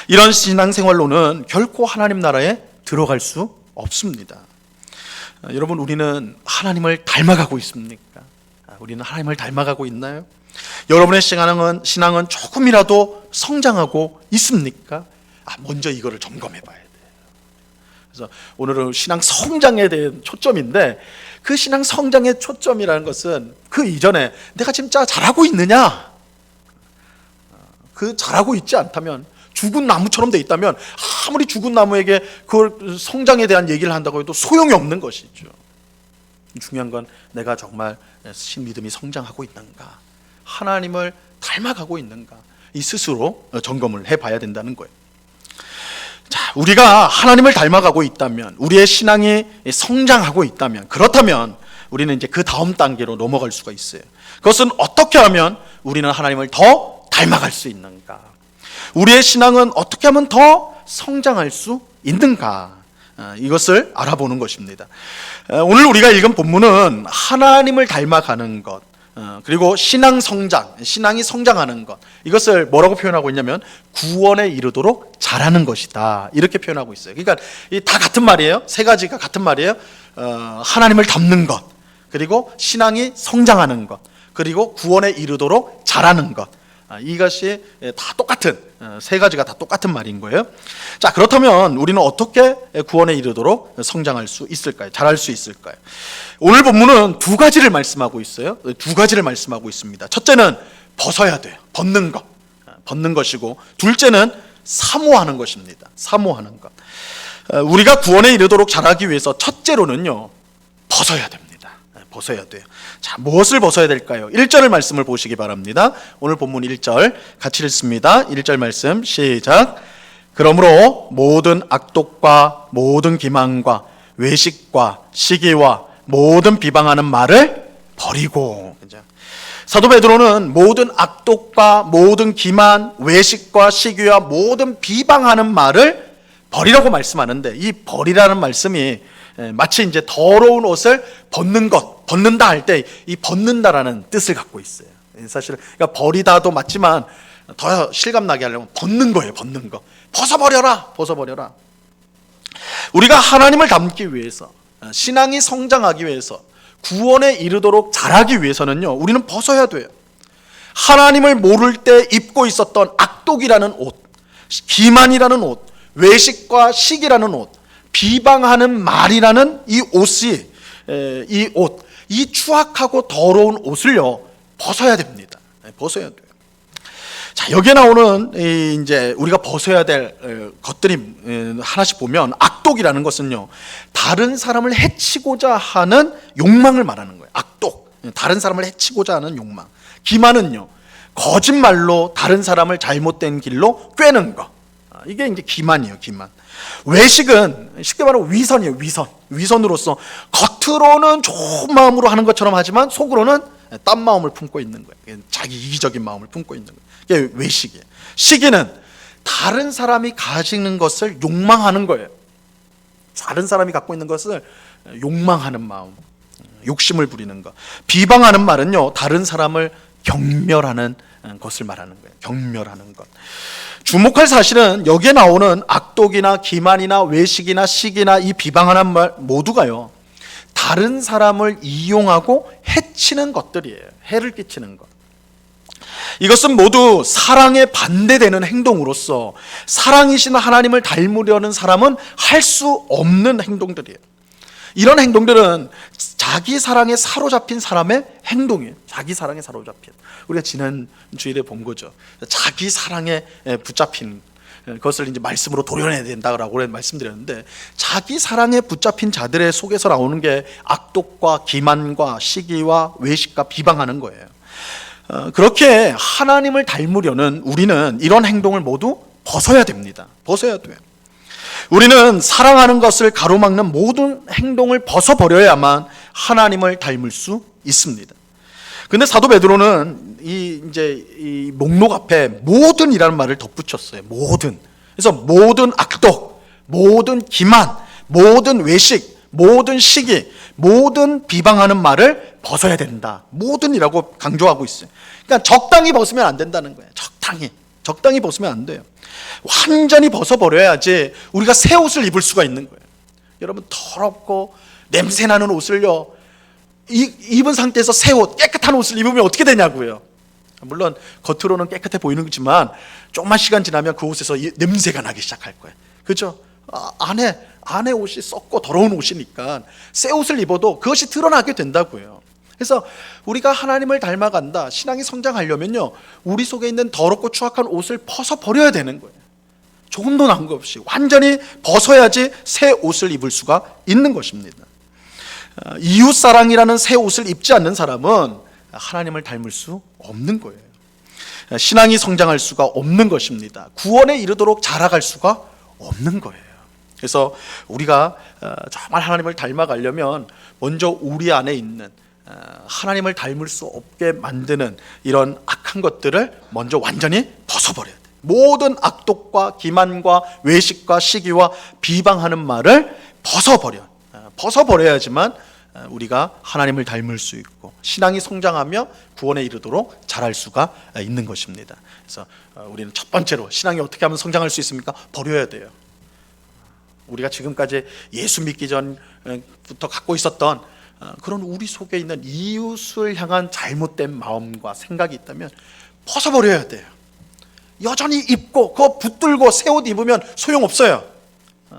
이런 신앙생활로는 결코 하나님 나라에 들어갈 수 없습니다. 여러분, 우리는 하나님을 닮아가고 있습니까? 우리는 하나님을 닮아가고 있나요? 여러분의 신앙은 조금이라도 성장하고 있습니까? 먼저 이거를 점검해 봐야 돼요. 그래서 오늘은 신앙 성장에 대한 초점인데, 그 신앙 성장의 초점이라는 것은 그 이전에 내가 진짜 잘하고 있느냐? 그 잘하고 있지 않다면, 죽은 나무처럼 돼 있다면 아무리 죽은 나무에게 그 성장에 대한 얘기를 한다고 해도 소용이 없는 것이죠. 중요한 건 내가 정말 신믿음이 성장하고 있는가, 하나님을 닮아가고 있는가, 이 스스로 점검을 해봐야 된다는 거예요. 자, 우리가 하나님을 닮아가고 있다면, 우리의 신앙이 성장하고 있다면, 그렇다면 우리는 이제 그 다음 단계로 넘어갈 수가 있어요. 그것은 어떻게 하면 우리는 하나님을 더 닮아갈 수 있는가? 우리의 신앙은 어떻게 하면 더 성장할 수 있는가? 이것을 알아보는 것입니다. 오늘 우리가 읽은 본문은 하나님을 닮아가는 것, 그리고 신앙 성장, 신앙이 성장하는 것, 이것을 뭐라고 표현하고 있냐면 구원에 이르도록 자라는 것이다, 이렇게 표현하고 있어요. 그러니까 다 같은 말이에요. 세 가지가 같은 말이에요. 하나님을 닮는 것, 그리고 신앙이 성장하는 것, 그리고 구원에 이르도록 자라는 것. 이것이 다 똑같은, 세 가지가 다 똑같은 말인 거예요. 자, 그렇다면 우리는 어떻게 구원에 이르도록 성장할 수 있을까요? 자랄 수 있을까요? 오늘 본문은 두 가지를 말씀하고 있어요. 두 가지를 말씀하고 있습니다. 첫째는 벗어야 돼요. 벗는 것이고, 둘째는 사모하는 것입니다. 사모하는 것. 우리가 구원에 이르도록 자라기 위해서 첫째로는요, 벗어야 됩니다. 벗어야 돼요. 자, 무엇을 벗어야 될까요? 1절 말씀을 보시기 바랍니다. 오늘 본문 1절 같이 읽습니다. 1절 말씀 시작. 그러므로 모든 악독과 모든 기만과 외식과 시기와 모든 비방하는 말을 버리고. 사도 베드로는 모든 악독과 모든 기만, 외식과 시기와 모든 비방하는 말을 버리라고 말씀하는데, 이 버리라는 말씀이 마치 이제 더러운 옷을 벗는 것, 벗는다 할 때 이 벗는다라는 뜻을 갖고 있어요. 사실 그러니까 버리다도 맞지만 더 실감나게 하려면 벗는 거예요. 벗는 거. 벗어버려라. 우리가 하나님을 닮기 위해서, 신앙이 성장하기 위해서, 구원에 이르도록 자라기 위해서는요, 우리는 벗어야 돼요. 하나님을 모를 때 입고 있었던 악독이라는 옷, 기만이라는 옷, 외식과 시기라는 옷, 비방하는 말이라는 이 옷이, 이 추악하고 더러운 옷을요, 벗어야 됩니다. 벗어야 돼요. 자, 자, 여기에 나오는 이제 우리가 벗어야 될 것들이 하나씩 보면, 악독이라는 것은요, 다른 사람을 해치고자 하는 욕망을 말하는 거예요. 악독, 다른 사람을 해치고자 하는 욕망. 기만은요, 거짓말로 다른 사람을 잘못된 길로 꿰는 거. 이게 이제 기만이에요, 기만. 외식은 쉽게 말하면 위선이에요, 위선. 위선으로서 겉으로는 좋은 마음으로 하는 것처럼 하지만 속으로는 딴 마음을 품고 있는 거예요. 자기 이기적인 마음을 품고 있는 거예요. 이게 외식이에요. 시기는 다른 사람이 가지는 것을 욕망하는 거예요. 다른 사람이 갖고 있는 것을 욕망하는 마음, 욕심을 부리는 것. 비방하는 말은요, 다른 사람을 경멸하는 것을 말하는 거예요. 경멸하는 것. 주목할 사실은 여기에 나오는 악독이나 기만이나 외식이나 시기나 이 비방하는 말 모두가요, 다른 사람을 이용하고 해치는 것들이에요. 해를 끼치는 것. 이것은 모두 사랑에 반대되는 행동으로서 사랑이신 하나님을 닮으려는 사람은 할 수 없는 행동들이에요. 이런 행동들은 자기 사랑에 사로잡힌 사람의 행동이에요. 자기 사랑에 사로잡힌. 우리가 지난 주일에 본 거죠. 자기 사랑에 붙잡힌 그것을 이제 말씀으로 도려내야 된다라고 말씀드렸는데, 자기 사랑에 붙잡힌 자들의 속에서 나오는 게 악독과 기만과 시기와 외식과 비방하는 거예요. 그렇게 하나님을 닮으려는 우리는 이런 행동을 모두 벗어야 됩니다. 벗어야 돼요. 우리는 사랑하는 것을 가로막는 모든 행동을 벗어버려야만 하나님을 닮을 수 있습니다. 근데 사도 베드로는 이 목록 앞에 모든이라는 말을 덧붙였어요. 모든. 그래서 모든 악독, 모든 기만, 모든 외식, 모든 시기, 모든 비방하는 말을 벗어야 된다. 모든이라고 강조하고 있어요. 그러니까 적당히 벗으면 안 된다는 거예요. 적당히 벗으면 안 돼요. 완전히 벗어버려야지 우리가 새 옷을 입을 수가 있는 거예요. 여러분, 더럽고 냄새나는 옷을요, 입은 상태에서 새 옷, 깨끗한 옷을 입으면 어떻게 되냐고요. 물론 겉으로는 깨끗해 보이는 거지만 조금만 시간 지나면 그 옷에서 냄새가 나기 시작할 거예요. 그렇죠? 안에 옷이 썩고 더러운 옷이니까 새 옷을 입어도 그것이 드러나게 된다고요. 그래서 우리가 하나님을 닮아간다, 신앙이 성장하려면요, 우리 속에 있는 더럽고 추악한 옷을 벗어버려야 되는 거예요. 조금도 남은 것 없이 완전히 벗어야지 새 옷을 입을 수가 있는 것입니다. 이웃사랑이라는 새 옷을 입지 않는 사람은 하나님을 닮을 수 없는 거예요. 신앙이 성장할 수가 없는 것입니다. 구원에 이르도록 자라갈 수가 없는 거예요. 그래서 우리가 정말 하나님을 닮아가려면 먼저 우리 안에 있는 하나님을 닮을 수 없게 만드는 이런 악한 것들을 먼저 완전히 벗어버려야 돼요. 모든 악독과 기만과 외식과 시기와 비방하는 말을 벗어버려야지만 우리가 하나님을 닮을 수 있고 신앙이 성장하며 구원에 이르도록 자랄 수가 있는 것입니다. 그래서 우리는 첫 번째로 신앙이 어떻게 하면 성장할 수 있습니까? 버려야 돼요. 우리가 지금까지 예수 믿기 전부터 갖고 있었던 그런 우리 속에 있는 이웃을 향한 잘못된 마음과 생각이 있다면 벗어버려야 돼요. 여전히 입고 그거 붙들고 새 옷 입으면 소용없어요.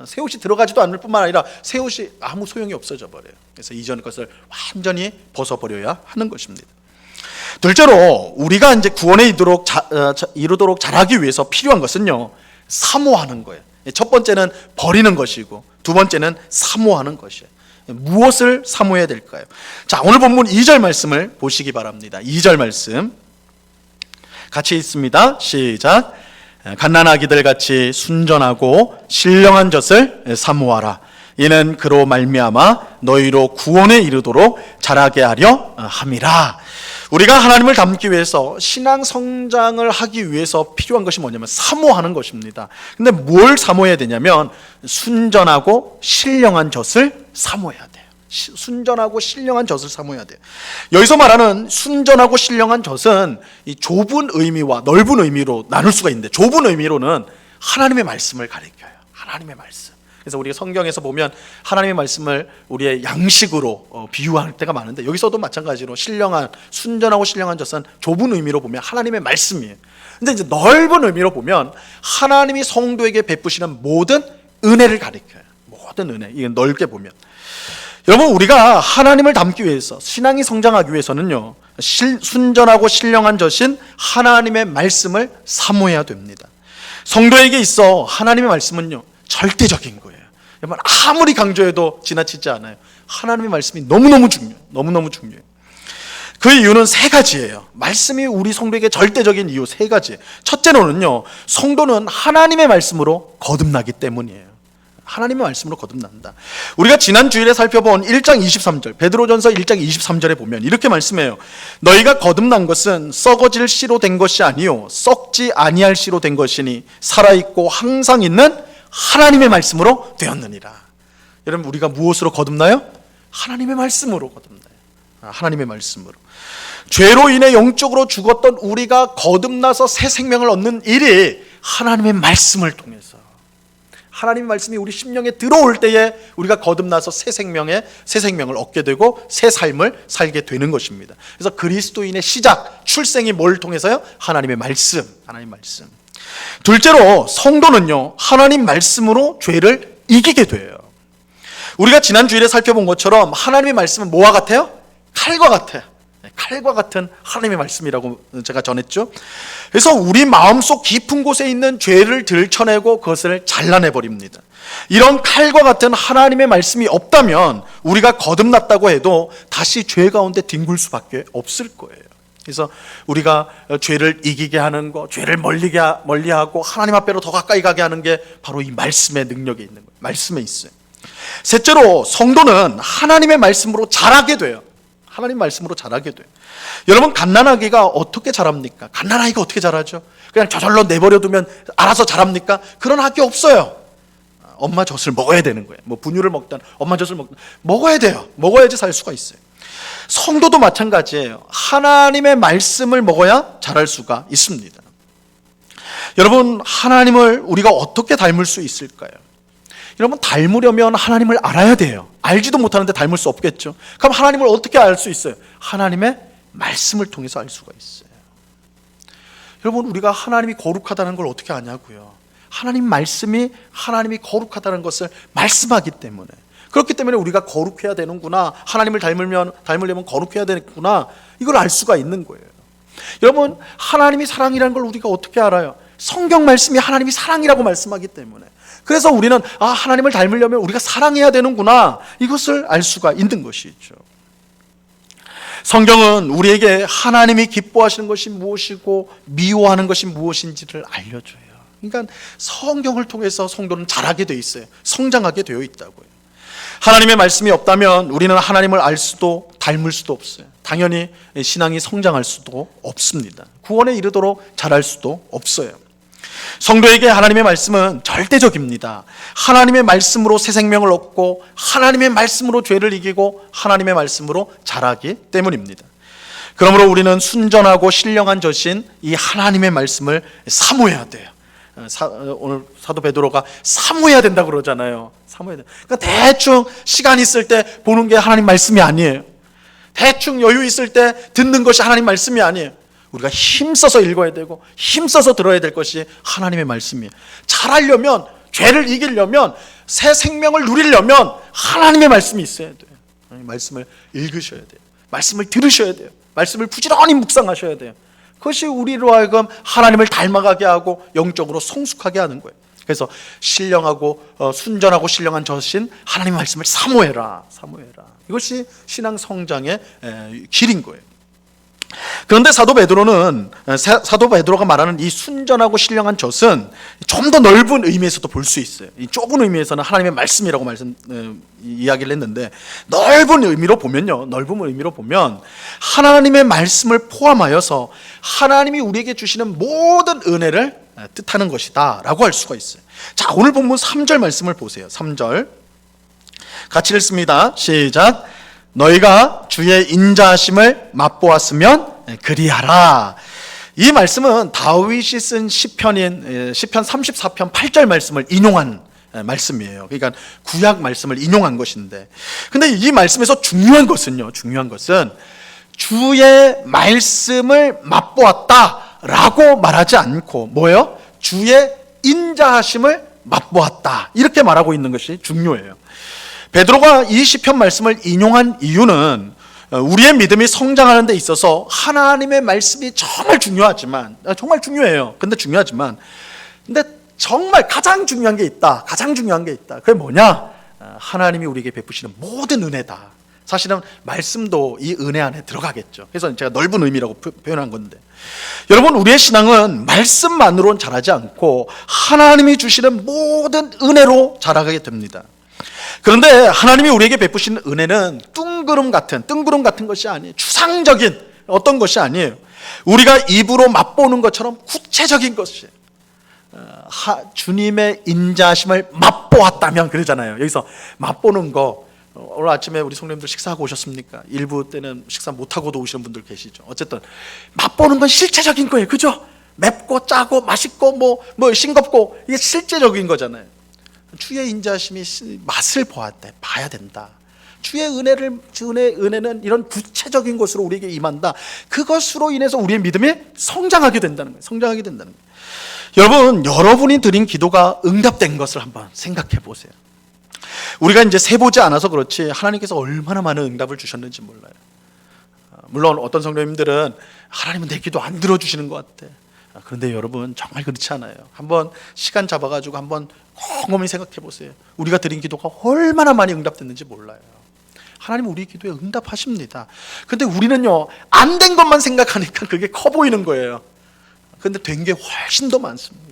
새 옷이 들어가지도 않을 뿐만 아니라 새 옷이 아무 소용이 없어져 버려요. 그래서 이전 것을 완전히 벗어버려야 하는 것입니다. 둘째로 우리가 이제 구원에 이르도록 자라기 위해서 필요한 것은요, 사모하는 거예요. 첫 번째는 버리는 것이고 두 번째는 사모하는 것이에요. 무엇을 사모해야 될까요? 자, 오늘 본문 2절 말씀을 보시기 바랍니다. 2절 말씀 같이 읽습니다. 시작. 갓난아기들 같이 순전하고 신령한 젖을 사모하라. 이는 그로 말미암아 너희로 구원에 이르도록 자라게 하려 함이라. 우리가 하나님을 닮기 위해서 신앙 성장을 하기 위해서 필요한 것이 뭐냐면 사모하는 것입니다. 근데 뭘 사모해야 되냐면 순전하고 신령한 젖을 사모해야 돼요. 순전하고 신령한 젖을 사모해야 돼요. 여기서 말하는 순전하고 신령한 젖은 이 좁은 의미와 넓은 의미로 나눌 수가 있는데, 좁은 의미로는 하나님의 말씀을 가리켜요. 하나님의 말씀. 그래서 우리가 성경에서 보면 하나님의 말씀을 우리의 양식으로 비유할 때가 많은데, 여기서도 마찬가지로 신령한, 순전하고 신령한 젖은 좁은 의미로 보면 하나님의 말씀이에요. 근데 이제 넓은 의미로 보면 하나님이 성도에게 베푸시는 모든 은혜를 가리켜요. 모든 은혜. 이게 넓게 보면 여러분, 우리가 하나님을 닮기 위해서, 신앙이 성장하기 위해서는요, 순전하고 신령한 젖인 하나님의 말씀을 사모해야 됩니다. 성도에게 있어 하나님의 말씀은요, 절대적인 거예요. 여러분, 아무리 강조해도 지나치지 않아요. 하나님의 말씀이 너무너무 중요해요. 너무너무 중요해요. 그 이유는 세 가지예요. 말씀이 우리 성도에게 절대적인 이유 세 가지. 첫째로는요, 성도는 하나님의 말씀으로 거듭나기 때문이에요. 하나님의 말씀으로 거듭난다. 우리가 지난 주일에 살펴본 1장 23절, 베드로전서 1장 23절에 보면 이렇게 말씀해요. 너희가 거듭난 것은 썩어질 씨로 된 것이 아니요 썩지 아니할 씨로 된 것이니 살아있고 항상 있는 하나님의 말씀으로 되었느니라. 여러분, 우리가 무엇으로 거듭나요? 하나님의 말씀으로 거듭나요. 하나님의 말씀으로. 죄로 인해 영적으로 죽었던 우리가 거듭나서 새 생명을 얻는 일이 하나님의 말씀을 통해서, 하나님의 말씀이 우리 심령에 들어올 때에 우리가 거듭나서 새 생명을 얻게 되고 새 삶을 살게 되는 것입니다. 그래서 그리스도인의 시작, 출생이 뭘 통해서요? 하나님의 말씀. 둘째로, 성도는요, 하나님 말씀으로 죄를 이기게 돼요. 우리가 지난 주일에 살펴본 것처럼 하나님의 말씀은 뭐와 같아요? 칼과 같아요. 칼과 같은 하나님의 말씀이라고 제가 전했죠. 그래서 우리 마음속 깊은 곳에 있는 죄를 들춰내고 그것을 잘라내버립니다. 이런 칼과 같은 하나님의 말씀이 없다면 우리가 거듭났다고 해도 다시 죄 가운데 뒹굴 수밖에 없을 거예요. 그래서 우리가 죄를 이기게 하는 것, 죄를 멀리하고 하나님 앞에로 더 가까이 가게 하는 게 바로 이 말씀의 능력에 있는 거예요. 말씀에 있어요. 셋째로, 성도는 하나님의 말씀으로 자라게 돼요. 하나님 말씀으로 자라게 돼요. 여러분, 갓난아기가 어떻게 자랍니까? 갓난아기가 어떻게 자라죠? 그냥 저절로 내버려두면 알아서 자랍니까? 그런 학이 없어요. 엄마 젖을 먹어야 되는 거예요. 뭐 분유를 먹든 엄마 젖을 먹든 먹어야 돼요. 먹어야지 살 수가 있어요. 성도도 마찬가지예요. 하나님의 말씀을 먹어야 자랄 수가 있습니다. 여러분, 하나님을 우리가 어떻게 닮을 수 있을까요? 여러분, 닮으려면 하나님을 알아야 돼요. 알지도 못하는데 닮을 수 없겠죠. 그럼 하나님을 어떻게 알 수 있어요? 하나님의 말씀을 통해서 알 수가 있어요. 여러분, 우리가 하나님이 거룩하다는 걸 어떻게 아냐고요? 하나님 말씀이 하나님이 거룩하다는 것을 말씀하기 때문에, 그렇기 때문에 우리가 거룩해야 되는구나, 하나님을 닮으려면 거룩해야 되는구나, 이걸 알 수가 있는 거예요. 여러분, 하나님이 사랑이라는 걸 우리가 어떻게 알아요? 성경 말씀이 하나님이 사랑이라고 말씀하기 때문에. 그래서 우리는 하나님을 닮으려면 우리가 사랑해야 되는구나, 이것을 알 수가 있는 것이죠. 성경은 우리에게 하나님이 기뻐하시는 것이 무엇이고 미워하는 것이 무엇인지를 알려줘요. 그러니까 성경을 통해서 성도는 자라게 되어 있어요. 성장하게 되어 있다고요. 하나님의 말씀이 없다면 우리는 하나님을 알 수도 닮을 수도 없어요. 당연히 신앙이 성장할 수도 없습니다. 구원에 이르도록 자랄 수도 없어요. 성도에게 하나님의 말씀은 절대적입니다. 하나님의 말씀으로 새 생명을 얻고 하나님의 말씀으로 죄를 이기고 하나님의 말씀으로 자라기 때문입니다. 그러므로 우리는 순전하고 신령한 젖인 이 하나님의 말씀을 사모해야 돼요. 오늘 사도 베드로가 사모해야 된다고 그러잖아요. 사모해야 돼. 그러니까 대충 시간 있을 때 보는 게 하나님 말씀이 아니에요. 대충 여유 있을 때 듣는 것이 하나님 말씀이 아니에요. 우리가 힘써서 읽어야 되고 힘써서 들어야 될 것이 하나님의 말씀이에요. 잘하려면, 죄를 이기려면, 새 생명을 누리려면 하나님의 말씀이 있어야 돼요. 하나님의 말씀을 읽으셔야 돼요. 말씀을 들으셔야 돼요. 말씀을 부지런히 묵상하셔야 돼요. 그것이 우리로 하여금 하나님을 닮아가게 하고 영적으로 성숙하게 하는 거예요. 그래서 신령하고 순전하고 신령한 젖인 하나님의 말씀을 사모해라. 이것이 신앙 성장의 길인 거예요. 그런데 사도 베드로가 말하는 이 순전하고 신령한 젖은 좀 더 넓은 의미에서도 볼 수 있어요. 이 좁은 의미에서는 하나님의 말씀이라고 이야기를 했는데, 넓은 의미로 보면 하나님의 말씀을 포함하여서 하나님이 우리에게 주시는 모든 은혜를 뜻하는 것이다 라고 할 수가 있어요. 자, 오늘 본문 3절 말씀을 보세요. 3절 같이 읽습니다. 시작. 너희가 주의 인자하심을 맛보았으면 그리하라. 이 말씀은 다윗이 쓴 시편인 시편 34편 8절 말씀을 인용한 말씀이에요. 그러니까 구약 말씀을 인용한 것인데, 근데 이 말씀에서 중요한 것은 주의 말씀을 맛보았다라고 말하지 않고 뭐예요? 주의 인자하심을 맛보았다, 이렇게 말하고 있는 것이 중요해요. 베드로가 이 시편 말씀을 인용한 이유는 우리의 믿음이 성장하는 데 있어서 하나님의 말씀이 정말 중요하지만, 정말 중요해요. 근데 중요하지만, 근데 정말 가장 중요한 게 있다. 가장 중요한 게 있다. 그게 뭐냐? 하나님이 우리에게 베푸시는 모든 은혜다. 사실은 말씀도 이 은혜 안에 들어가겠죠. 그래서 제가 넓은 의미라고 표현한 건데, 여러분, 우리의 신앙은 말씀만으로는 자라지 않고 하나님이 주시는 모든 은혜로 자라게 됩니다. 그런데 하나님이 우리에게 베푸시는 은혜는 뜬구름 같은 것이 아니에요. 추상적인 어떤 것이 아니에요. 우리가 입으로 맛보는 것처럼 구체적인 것이에요. 주님의 인자하심을 맛보았다면, 그러잖아요. 여기서 맛보는 거, 오늘 아침에 우리 성도님들 식사하고 오셨습니까? 일부 때는 식사 못하고도 오시는 분들 계시죠. 어쨌든 맛보는 건 실체적인 거예요. 그죠? 맵고 짜고 맛있고 뭐 싱겁고, 이게 실제적인 거잖아요. 주의 인자하심이 맛을 봐야 된다. 주의 은혜는 이런 구체적인 것으로 우리에게 임한다. 그것으로 인해서 우리의 믿음이 성장하게 된다는 거예요. 성장하게 된다는 거예요. 여러분, 여러분이 드린 기도가 응답된 것을 한번 생각해 보세요. 우리가 이제 세보지 않아서 그렇지 하나님께서 얼마나 많은 응답을 주셨는지 몰라요. 물론 어떤 성도님들은 하나님은 내 기도 안 들어주시는 것 같아. 그런데 여러분, 정말 그렇지 않아요. 한번 시간 잡아가지고 한번 곰곰이 생각해 보세요. 우리가 드린 기도가 얼마나 많이 응답됐는지 몰라요. 하나님 우리 기도에 응답하십니다. 근데 우리는요, 안 된 것만 생각하니까 그게 커 보이는 거예요. 근데 된 게 훨씬 더 많습니다.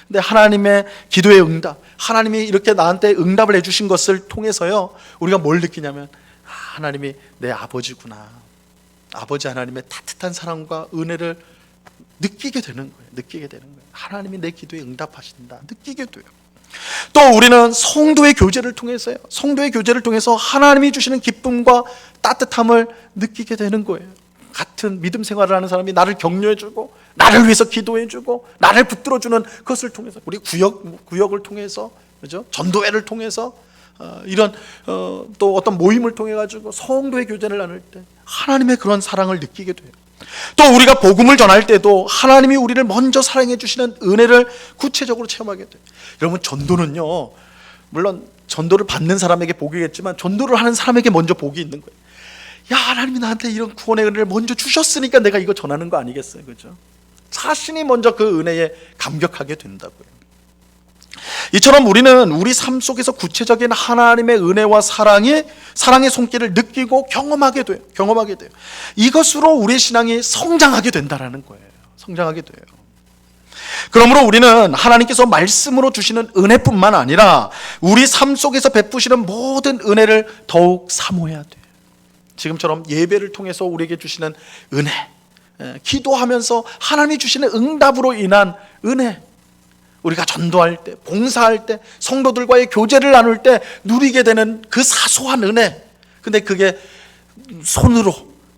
근데 하나님의 기도의 응답, 하나님이 이렇게 나한테 응답을 해주신 것을 통해서요, 우리가 뭘 느끼냐면, 하나님이 내 아버지구나. 아버지 하나님의 따뜻한 사랑과 은혜를 느끼게 되는 거예요. 하나님이 내 기도에 응답하신다. 느끼게 돼요. 또 우리는 성도의 교제를 통해서 하나님이 주시는 기쁨과 따뜻함을 느끼게 되는 거예요. 같은 믿음 생활을 하는 사람이 나를 격려해주고, 나를 위해서 기도해주고, 나를 붙들어주는 것을 통해서, 우리 구역을 통해서, 그죠? 전도회를 통해서, 이런 또 어떤 모임을 통해 가지고 성도의 교제를 나눌 때 하나님의 그런 사랑을 느끼게 돼요. 또 우리가 복음을 전할 때도 하나님이 우리를 먼저 사랑해 주시는 은혜를 구체적으로 체험하게 돼요. 여러분, 전도는요, 물론 전도를 받는 사람에게 복이겠지만 전도를 하는 사람에게 먼저 복이 있는 거예요. 야, 하나님이 나한테 이런 구원의 은혜를 먼저 주셨으니까 내가 이거 전하는 거 아니겠어요? 그죠? 자신이 먼저 그 은혜에 감격하게 된다고요. 이처럼 우리는 우리 삶 속에서 구체적인 하나님의 은혜와 사랑의 손길을 느끼고 경험하게 돼요. 이것으로 우리의 신앙이 성장하게 된다는 거예요. 성장하게 돼요. 그러므로 우리는 하나님께서 말씀으로 주시는 은혜뿐만 아니라 우리 삶 속에서 베푸시는 모든 은혜를 더욱 사모해야 돼요. 지금처럼 예배를 통해서 우리에게 주시는 은혜, 기도하면서 하나님이 주시는 응답으로 인한 은혜, 우리가 전도할 때, 봉사할 때, 성도들과의 교제를 나눌 때 누리게 되는 그 사소한 은혜, 근데 그게 손으로,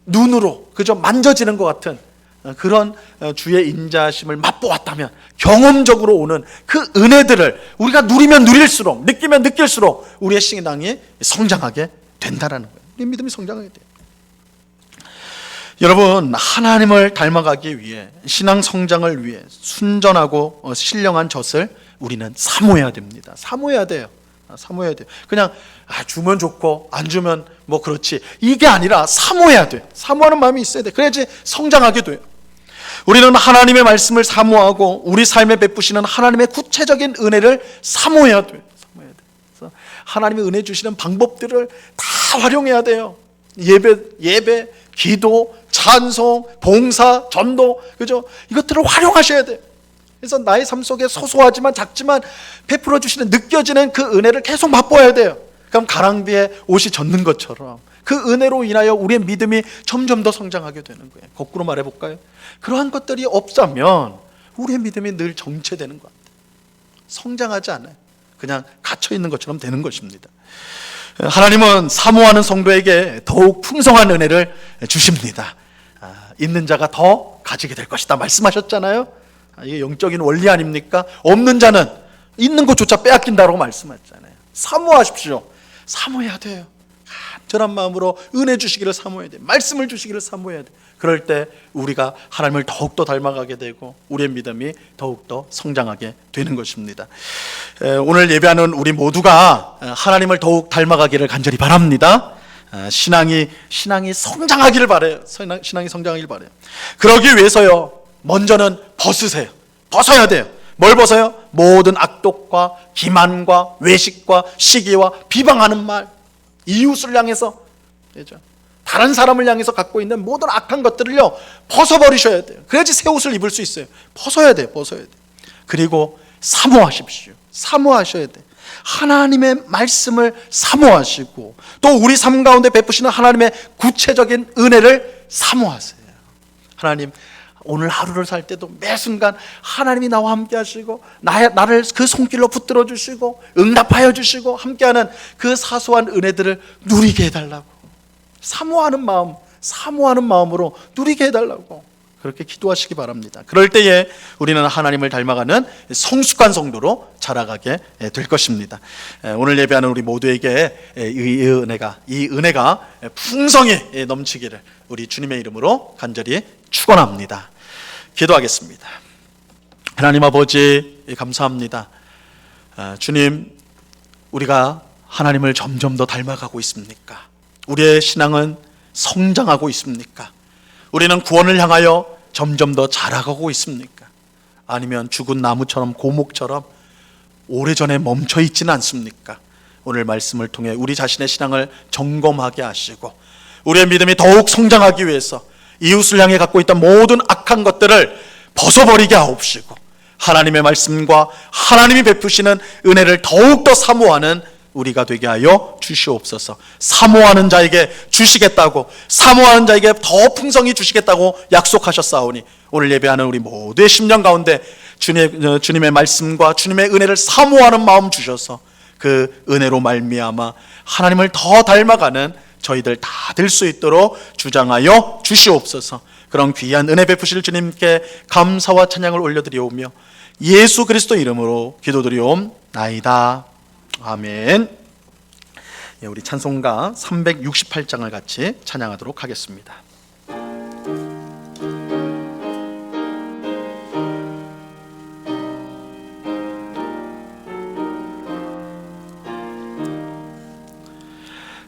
눈으로 그저 만져지는 것 같은 그런 주의 인자하심을 맛보았다면 경험적으로 오는 그 은혜들을 우리가 누리면 누릴수록, 느끼면 느낄수록 우리의 신앙이 성장하게 된다는 거예요. 우리 믿음이 성장하게 돼요. 여러분, 하나님을 닮아가기 위해, 신앙 성장을 위해 순전하고 신령한 젖을 우리는 사모해야 됩니다. 사모해야 돼요. 그냥 주면 좋고 안 주면 뭐 그렇지, 이게 아니라 사모해야 돼요. 사모하는 마음이 있어야 돼. 그래야지 성장하게 돼요. 우리는 하나님의 말씀을 사모하고 우리 삶에 베푸시는 하나님의 구체적인 은혜를 사모해야 돼요. 그래서 하나님의 은혜 주시는 방법들을 다 활용해야 돼요. 예배, 기도, 찬송, 봉사, 전도, 그죠? 이것들을 활용하셔야 돼요. 그래서 나의 삶 속에 소소하지만 작지만 베풀어 주시는, 느껴지는 그 은혜를 계속 맛보아야 돼요. 그럼 가랑비에 옷이 젖는 것처럼 그 은혜로 인하여 우리의 믿음이 점점 더 성장하게 되는 거예요. 거꾸로 말해볼까요? 그러한 것들이 없다면 우리의 믿음이 늘 정체되는 것 같아요. 성장하지 않아요. 그냥 갇혀있는 것처럼 되는 것입니다. 하나님은 사모하는 성도에게 더욱 풍성한 은혜를 주십니다. 있는 자가 더 가지게 될 것이다 말씀하셨잖아요. 이게 영적인 원리 아닙니까? 없는 자는 있는 것조차 빼앗긴다고 말씀하셨잖아요. 사모하십시오. 사모해야 돼요. 간절한 마음으로 은혜 주시기를 사모해야 돼. 말씀을 주시기를 사모해야 돼. 그럴 때 우리가 하나님을 더욱더 닮아가게 되고 우리의 믿음이 더욱더 성장하게 되는 것입니다. 오늘 예배하는 우리 모두가 하나님을 더욱 닮아가기를 간절히 바랍니다. 신앙이 성장하기를 바래요. 신앙이 성장하기를 바래요. 그러기 위해서요, 먼저는 벗어야 돼요. 뭘 벗어요? 모든 악독과 기만과 외식과 시기와 비방하는 말, 이웃을 향해서, 그렇죠? 다른 사람을 향해서 갖고 있는 모든 악한 것들을요 벗어버리셔야 돼요. 그래야지 새 옷을 입을 수 있어요. 벗어야 돼요. 그리고 사모하셔야 돼요. 하나님의 말씀을 사모하시고 또 우리 삶 가운데 베푸시는 하나님의 구체적인 은혜를 사모하세요. 하나님, 오늘 하루를 살 때도 매 순간 하나님이 나와 함께 하시고 나를 그 손길로 붙들어 주시고 응답하여 주시고 함께하는 그 사소한 은혜들을 누리게 해달라고, 사모하는 마음으로 누리게 해달라고 그렇게 기도하시기 바랍니다. 그럴 때에 우리는 하나님을 닮아가는 성숙한 성도로 자라가게 될 것입니다. 오늘 예배하는 우리 모두에게 이 은혜가 풍성히 넘치기를 우리 주님의 이름으로 간절히 축원합니다. 기도하겠습니다. 하나님 아버지, 감사합니다. 주님, 우리가 하나님을 점점 더 닮아가고 있습니까? 우리의 신앙은 성장하고 있습니까? 우리는 구원을 향하여 점점 더 자라가고 있습니까? 아니면 죽은 나무처럼 고목처럼 오래전에 멈춰 있지는 않습니까? 오늘 말씀을 통해 우리 자신의 신앙을 점검하게 하시고 우리의 믿음이 더욱 성장하기 위해서 이웃을 향해 갖고 있던 모든 악한 것들을 벗어버리게 하옵시고 하나님의 말씀과 하나님이 베푸시는 은혜를 더욱더 사모하는 우리가 되게 하여 주시옵소서. 사모하는 자에게 주시겠다고, 사모하는 자에게 더 풍성히 주시겠다고 약속하셨사오니 오늘 예배하는 우리 모두의 심령 가운데 주님의 말씀과 주님의 은혜를 사모하는 마음 주셔서 그 은혜로 말미암아 하나님을 더 닮아가는 저희들 다 될 수 있도록 주장하여 주시옵소서. 그런 귀한 은혜 베푸실 주님께 감사와 찬양을 올려드리오며 예수 그리스도 이름으로 기도드리옵나이다. 아멘. 우리 찬송가 368장을 같이 찬양하도록 하겠습니다.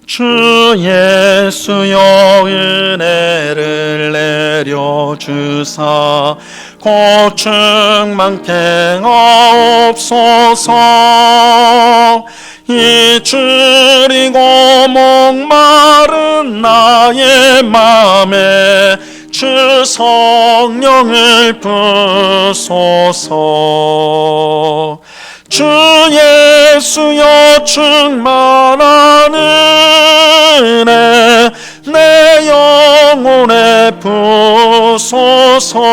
주 예수여 은혜를 내려주사 고충 많게 하옵소서. 이추리고 목마른 나의 맘에 주 성령을 부소서. 주 예수여 충만한 은혜 내 영혼에 부소서.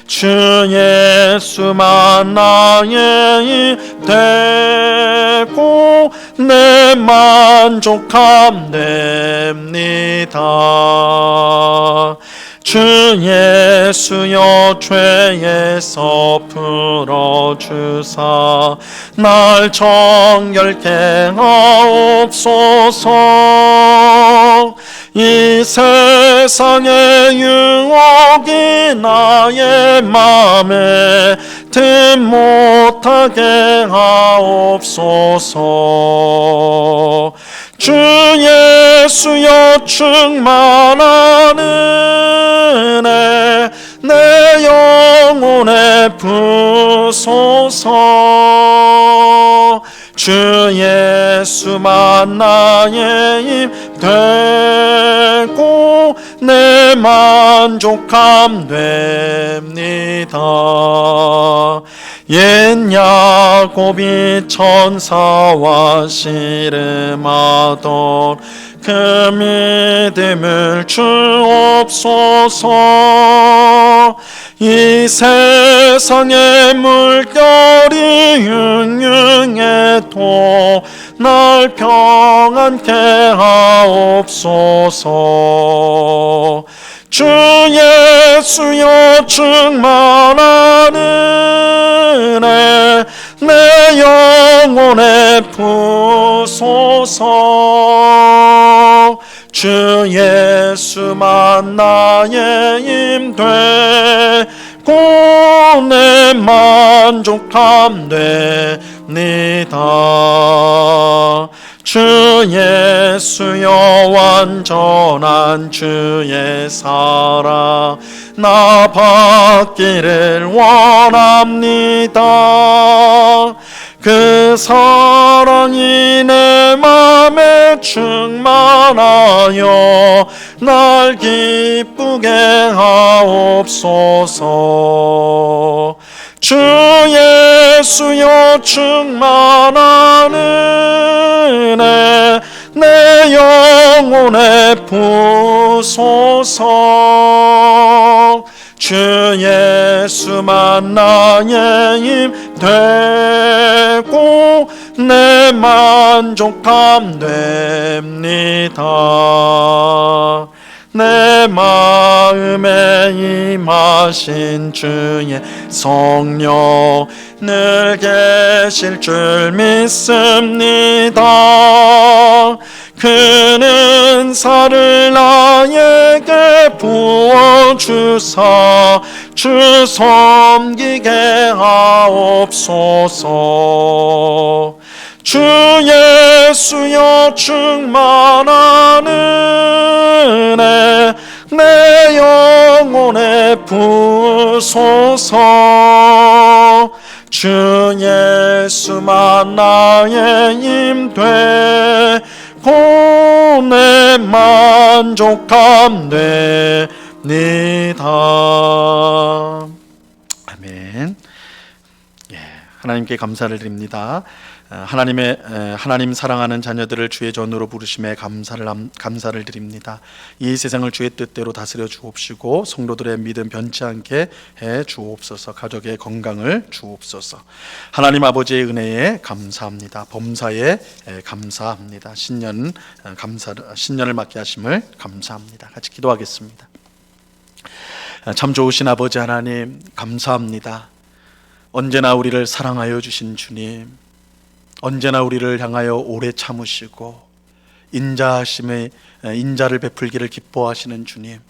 주 예수만 나의 힘 되고 내 만족함 됩니다. 주 예수여 죄에서 풀어주사 날 정결케 하옵소서. 이 세상의 유혹이 나의 맘에 틈 못하게 하옵소서. 주 예수여 충만한 은혜 내 영혼에 부소서. 주 예수만 나의 힘 되고 내 만족함 됩니다. 옛 야곱이 천사와 씨름하던 그 믿음을 주옵소서. 이 세상의 물결이 흉흉해도 날 평안케 하옵소서. 주 예수여 충만한 은혜 내 영혼에 부소서. 주 예수만 나의 힘 되고 내 만족함 됩니다. 주 예수여 완전한 주의 사랑 나 받기를 원합니다. 그 사랑이 내 맘에 충만하여 날 기쁘게 하옵소서. 주 예수여 충만한 은혜 내 영혼에 부소서. 주 예수만 나의 힘 되고 내 만족함 됩니다. 내 마음에 임하신 주의 성령 늘 계실 줄 믿습니다. 그는 사를 나에게 부어주사 주 섬기게 하옵소서. 주 예수여 충만한 은혜 내 영혼에 부소서. 주 예수만 나의 힘 되고 내 만족함 됩니다. 아멘. 하나님께 감사를 드립니다. 하나님 사랑하는 자녀들을 주의 전으로 부르심에 감사를 드립니다. 이 세상을 주의 뜻대로 다스려 주옵시고 성도들의 믿음 변치 않게 해 주옵소서. 가족의 건강을 주옵소서. 하나님 아버지의 은혜에 감사합니다. 범사에 감사합니다. 신년을 맞게 하심을 감사합니다. 같이 기도하겠습니다. 참 좋으신 아버지 하나님 감사합니다. 언제나 우리를 사랑하여 주신 주님, 언제나 우리를 향하여 오래 참으시고 인자를 베풀기를 기뻐하시는 주님,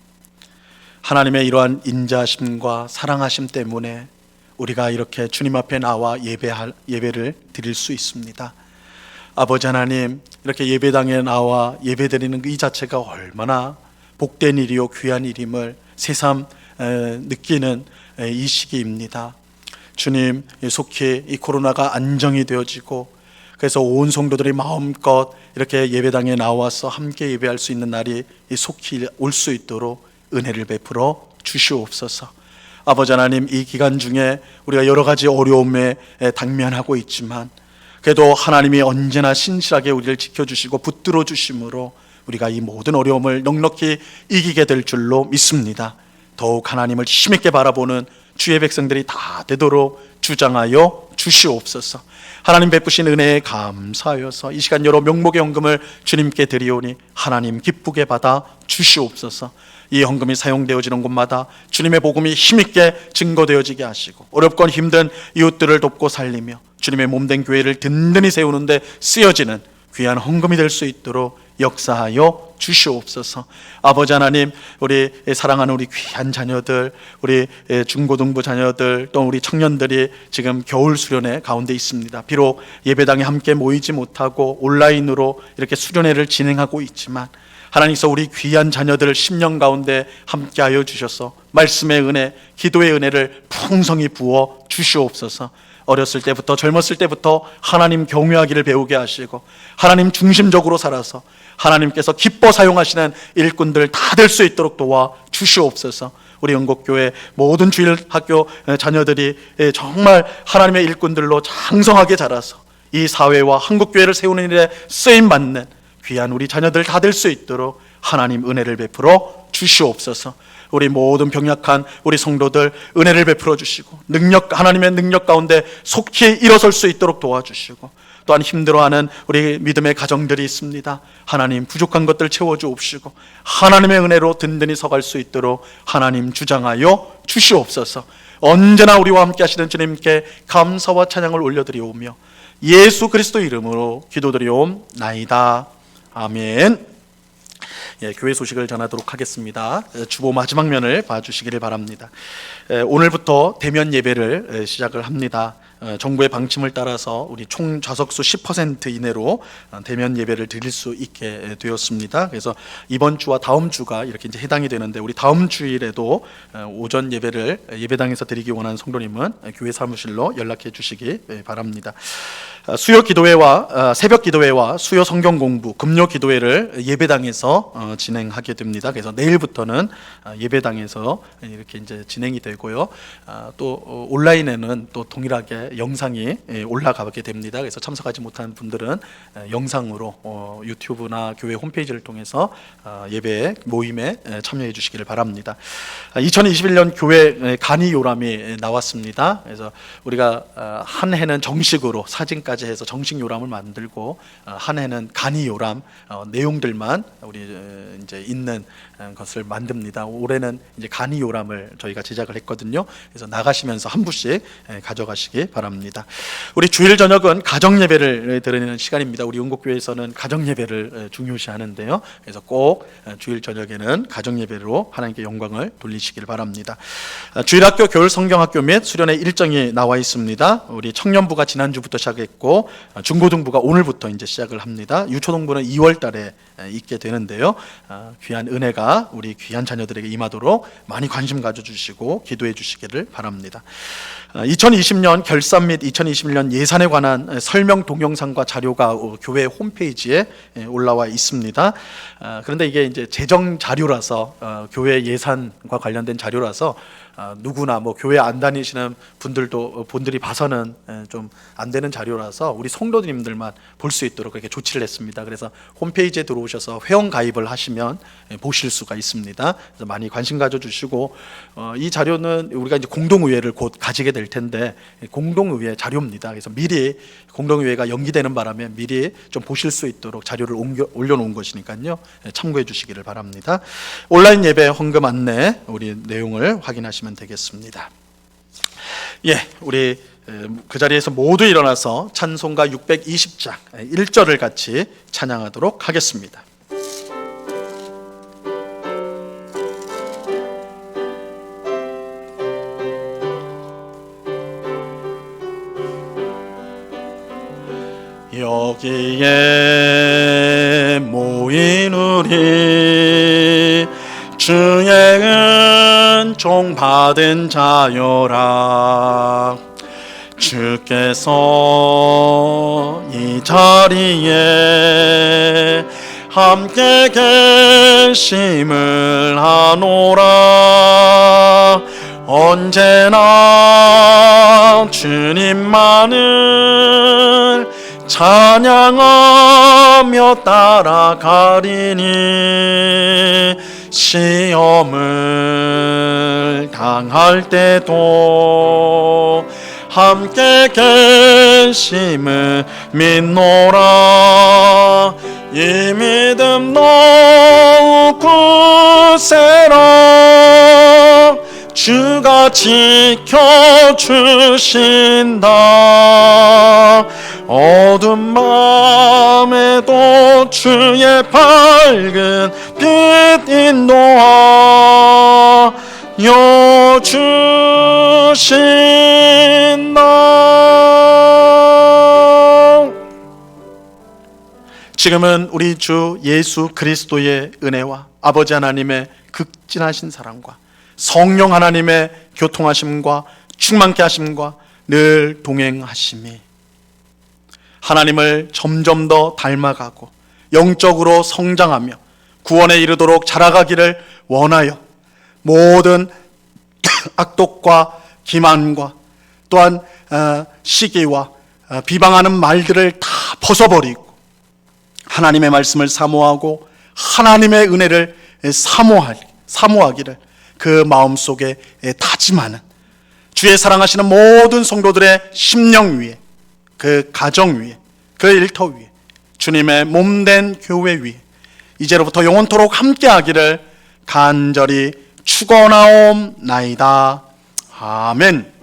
하나님의 이러한 인자하심과 사랑하심 때문에 우리가 이렇게 주님 앞에 나와 예배를 드릴 수 있습니다. 아버지 하나님, 이렇게 예배당에 나와 예배드리는 이 자체가 얼마나 복된 일이요 귀한 일임을 새삼 느끼는 이 시기입니다. 주님, 속히 이 코로나가 안정이 되어지고 그래서 온 성도들이 마음껏 이렇게 예배당에 나와서 함께 예배할 수 있는 날이 속히 올 수 있도록 은혜를 베풀어 주시옵소서. 아버지 하나님, 이 기간 중에 우리가 여러 가지 어려움에 당면하고 있지만 그래도 하나님이 언제나 신실하게 우리를 지켜주시고 붙들어 주심으로 우리가 이 모든 어려움을 넉넉히 이기게 될 줄로 믿습니다. 더욱 하나님을 힘있게 바라보는 주의 백성들이 다 되도록 주장하여 주시옵소서. 하나님 베푸신 은혜에 감사하여서 이 시간 여러 명목의 헌금을 주님께 드리오니 하나님 기쁘게 받아 주시옵소서. 이 헌금이 사용되어지는 곳마다 주님의 복음이 힘있게 증거되어지게 하시고 어렵건 힘든 이웃들을 돕고 살리며 주님의 몸된 교회를 든든히 세우는데 쓰여지는 귀한 헌금이 될 수 있도록 역사하여 주시옵소서. 아버지 하나님, 우리 사랑하는 우리 귀한 자녀들, 우리 중고등부 자녀들, 또 우리 청년들이 지금 겨울 수련회 가운데 있습니다. 비록 예배당에 함께 모이지 못하고 온라인으로 이렇게 수련회를 진행하고 있지만 하나님께서 우리 귀한 자녀들을 10년 가운데 함께하여 주셔서 말씀의 은혜, 기도의 은혜를 풍성히 부어 주시옵소서. 어렸을 때부터 젊었을 때부터 하나님 경외하기를 배우게 하시고 하나님 중심적으로 살아서 하나님께서 기뻐 사용하시는 일꾼들 다 될 수 있도록 도와 주시옵소서. 우리 영곡교회 모든 주일학교 자녀들이 정말 하나님의 일꾼들로 장성하게 자라서 이 사회와 한국교회를 세우는 일에 쓰임받는 귀한 우리 자녀들 다 될 수 있도록 하나님 은혜를 베풀어 주시옵소서. 우리 모든 병약한 우리 성도들 은혜를 베풀어 주시고 하나님의 능력 가운데 속히 일어설 수 있도록 도와주시고 또한 힘들어하는 우리 믿음의 가정들이 있습니다. 하나님 부족한 것들 채워주옵시고 하나님의 은혜로 든든히 서갈 수 있도록 하나님 주장하여 주시옵소서. 언제나 우리와 함께 하시는 주님께 감사와 찬양을 올려드리오며 예수 그리스도 이름으로 기도드리옵나이다. 아멘. 교회 소식을 전하도록 하겠습니다. 주보 마지막 면을 봐주시기를 바랍니다. 오늘부터 대면 예배를 시작을 합니다. 정부의 방침을 따라서 우리 총 좌석수 10% 이내로 대면 예배를 드릴 수 있게 되었습니다. 그래서 이번 주와 다음 주가 이렇게 이제 해당이 되는데, 우리 다음 주일에도 오전 예배를 예배당에서 드리기 원하는 성도님은 교회 사무실로 연락해 주시기 바랍니다. 수요 기도회와 새벽 기도회와 수요 성경 공부, 금요 기도회를 예배당에서 진행하게 됩니다. 그래서 내일부터는 예배당에서 이렇게 이제 진행이 되고요. 또 온라인에는 또 동일하게 영상이 올라가게 됩니다. 그래서 참석하지 못한 분들은 영상으로 유튜브나 교회 홈페이지를 통해서 예배 모임에 참여해 주시기를 바랍니다. 2021년 교회 간이 요람이 나왔습니다. 그래서 우리가 한 해는 정식으로 사진까지 해서 정식 요람을 만들고, 한 해는 간이 요람 내용들만 우리 이제 있는 것을 만듭니다. 올해는 이제 간이 요람을 저희가 제작을 했거든요. 그래서 나가시면서 한 부씩 가져가시기 바랍니다. 우리 주일 저녁은 가정 예배를 드리는 시간입니다. 우리 은곡교회에서는 가정 예배를 중요시하는데요. 그래서 꼭 주일 저녁에는 가정 예배로 하나님께 영광을 돌리시길 바랍니다. 주일학교, 교율 성경학교 및 수련회 일정이 나와 있습니다. 우리 청년부가 지난주부터 시작했고 중고등부가 오늘부터 이제 시작을 합니다. 유초동부는 2월 달에 있게 되는데요. 귀한 은혜가 우리 귀한 자녀들에게 임하도록 많이 관심 가져주시고 기도해 주시기를 바랍니다. 2020년 결산 및 2021년 예산에 관한 설명 동영상과 자료가 교회 홈페이지에 올라와 있습니다. 그런데 이게 이제 재정 자료라서, 교회 예산과 관련된 자료라서 누구나 뭐 교회 안 다니시는 분들이 봐서는 좀 안 되는 자료라서 우리 성도님들만 볼 수 있도록 그렇게 조치를 했습니다. 그래서 홈페이지에 들어오셔서 회원 가입을 하시면 보실 수가 있습니다. 그래서 많이 관심 가져주시고, 이 자료는 우리가 이제 공동의회를 곧 가지게 될 텐데 공동의회 자료입니다. 그래서 미리 공동의회가 연기되는 바람에 미리 좀 보실 수 있도록 자료를 올려놓은 것이니까요. 참고해 주시기를 바랍니다. 온라인 예배 헌금 안내 우리 내용을 확인하시면 되겠습니다. 우리 그 자리에서 모두 일어나서 찬송가 620장 1절을 같이 찬양하도록 하겠습니다. 여기에 모인 우리 주의 은총 받은 자여라. 주께서 이 자리에 함께 계심을 아노라. 언제나 주님만을 찬양하며 따라가리니 시험을 당할 때도 함께 계심을 믿노라. 이 믿음 더욱 굳세라. 주가 지켜주신다. 어두운 밤에도 주의 밝은 빛 인도하여 주신다. 지금은 우리 주 예수 그리스도의 은혜와 아버지 하나님의 극진하신 사랑과 성령 하나님의 교통하심과 충만케 하심과 늘 동행하심이 하나님을 점점 더 닮아가고 영적으로 성장하며 구원에 이르도록 자라가기를 원하여 모든 악독과 기만과 또한 시기와 비방하는 말들을 다 벗어버리고 하나님의 말씀을 사모하고 하나님의 은혜를 사모하기를 그 마음속에 다짐하는 주의 사랑하시는 모든 성도들의 심령 위에, 그 가정 위에, 그 일터 위에 주님의 몸된 교회 위에 이제로부터 영원토록 함께하기를 간절히 축원하옵나이다. 아멘.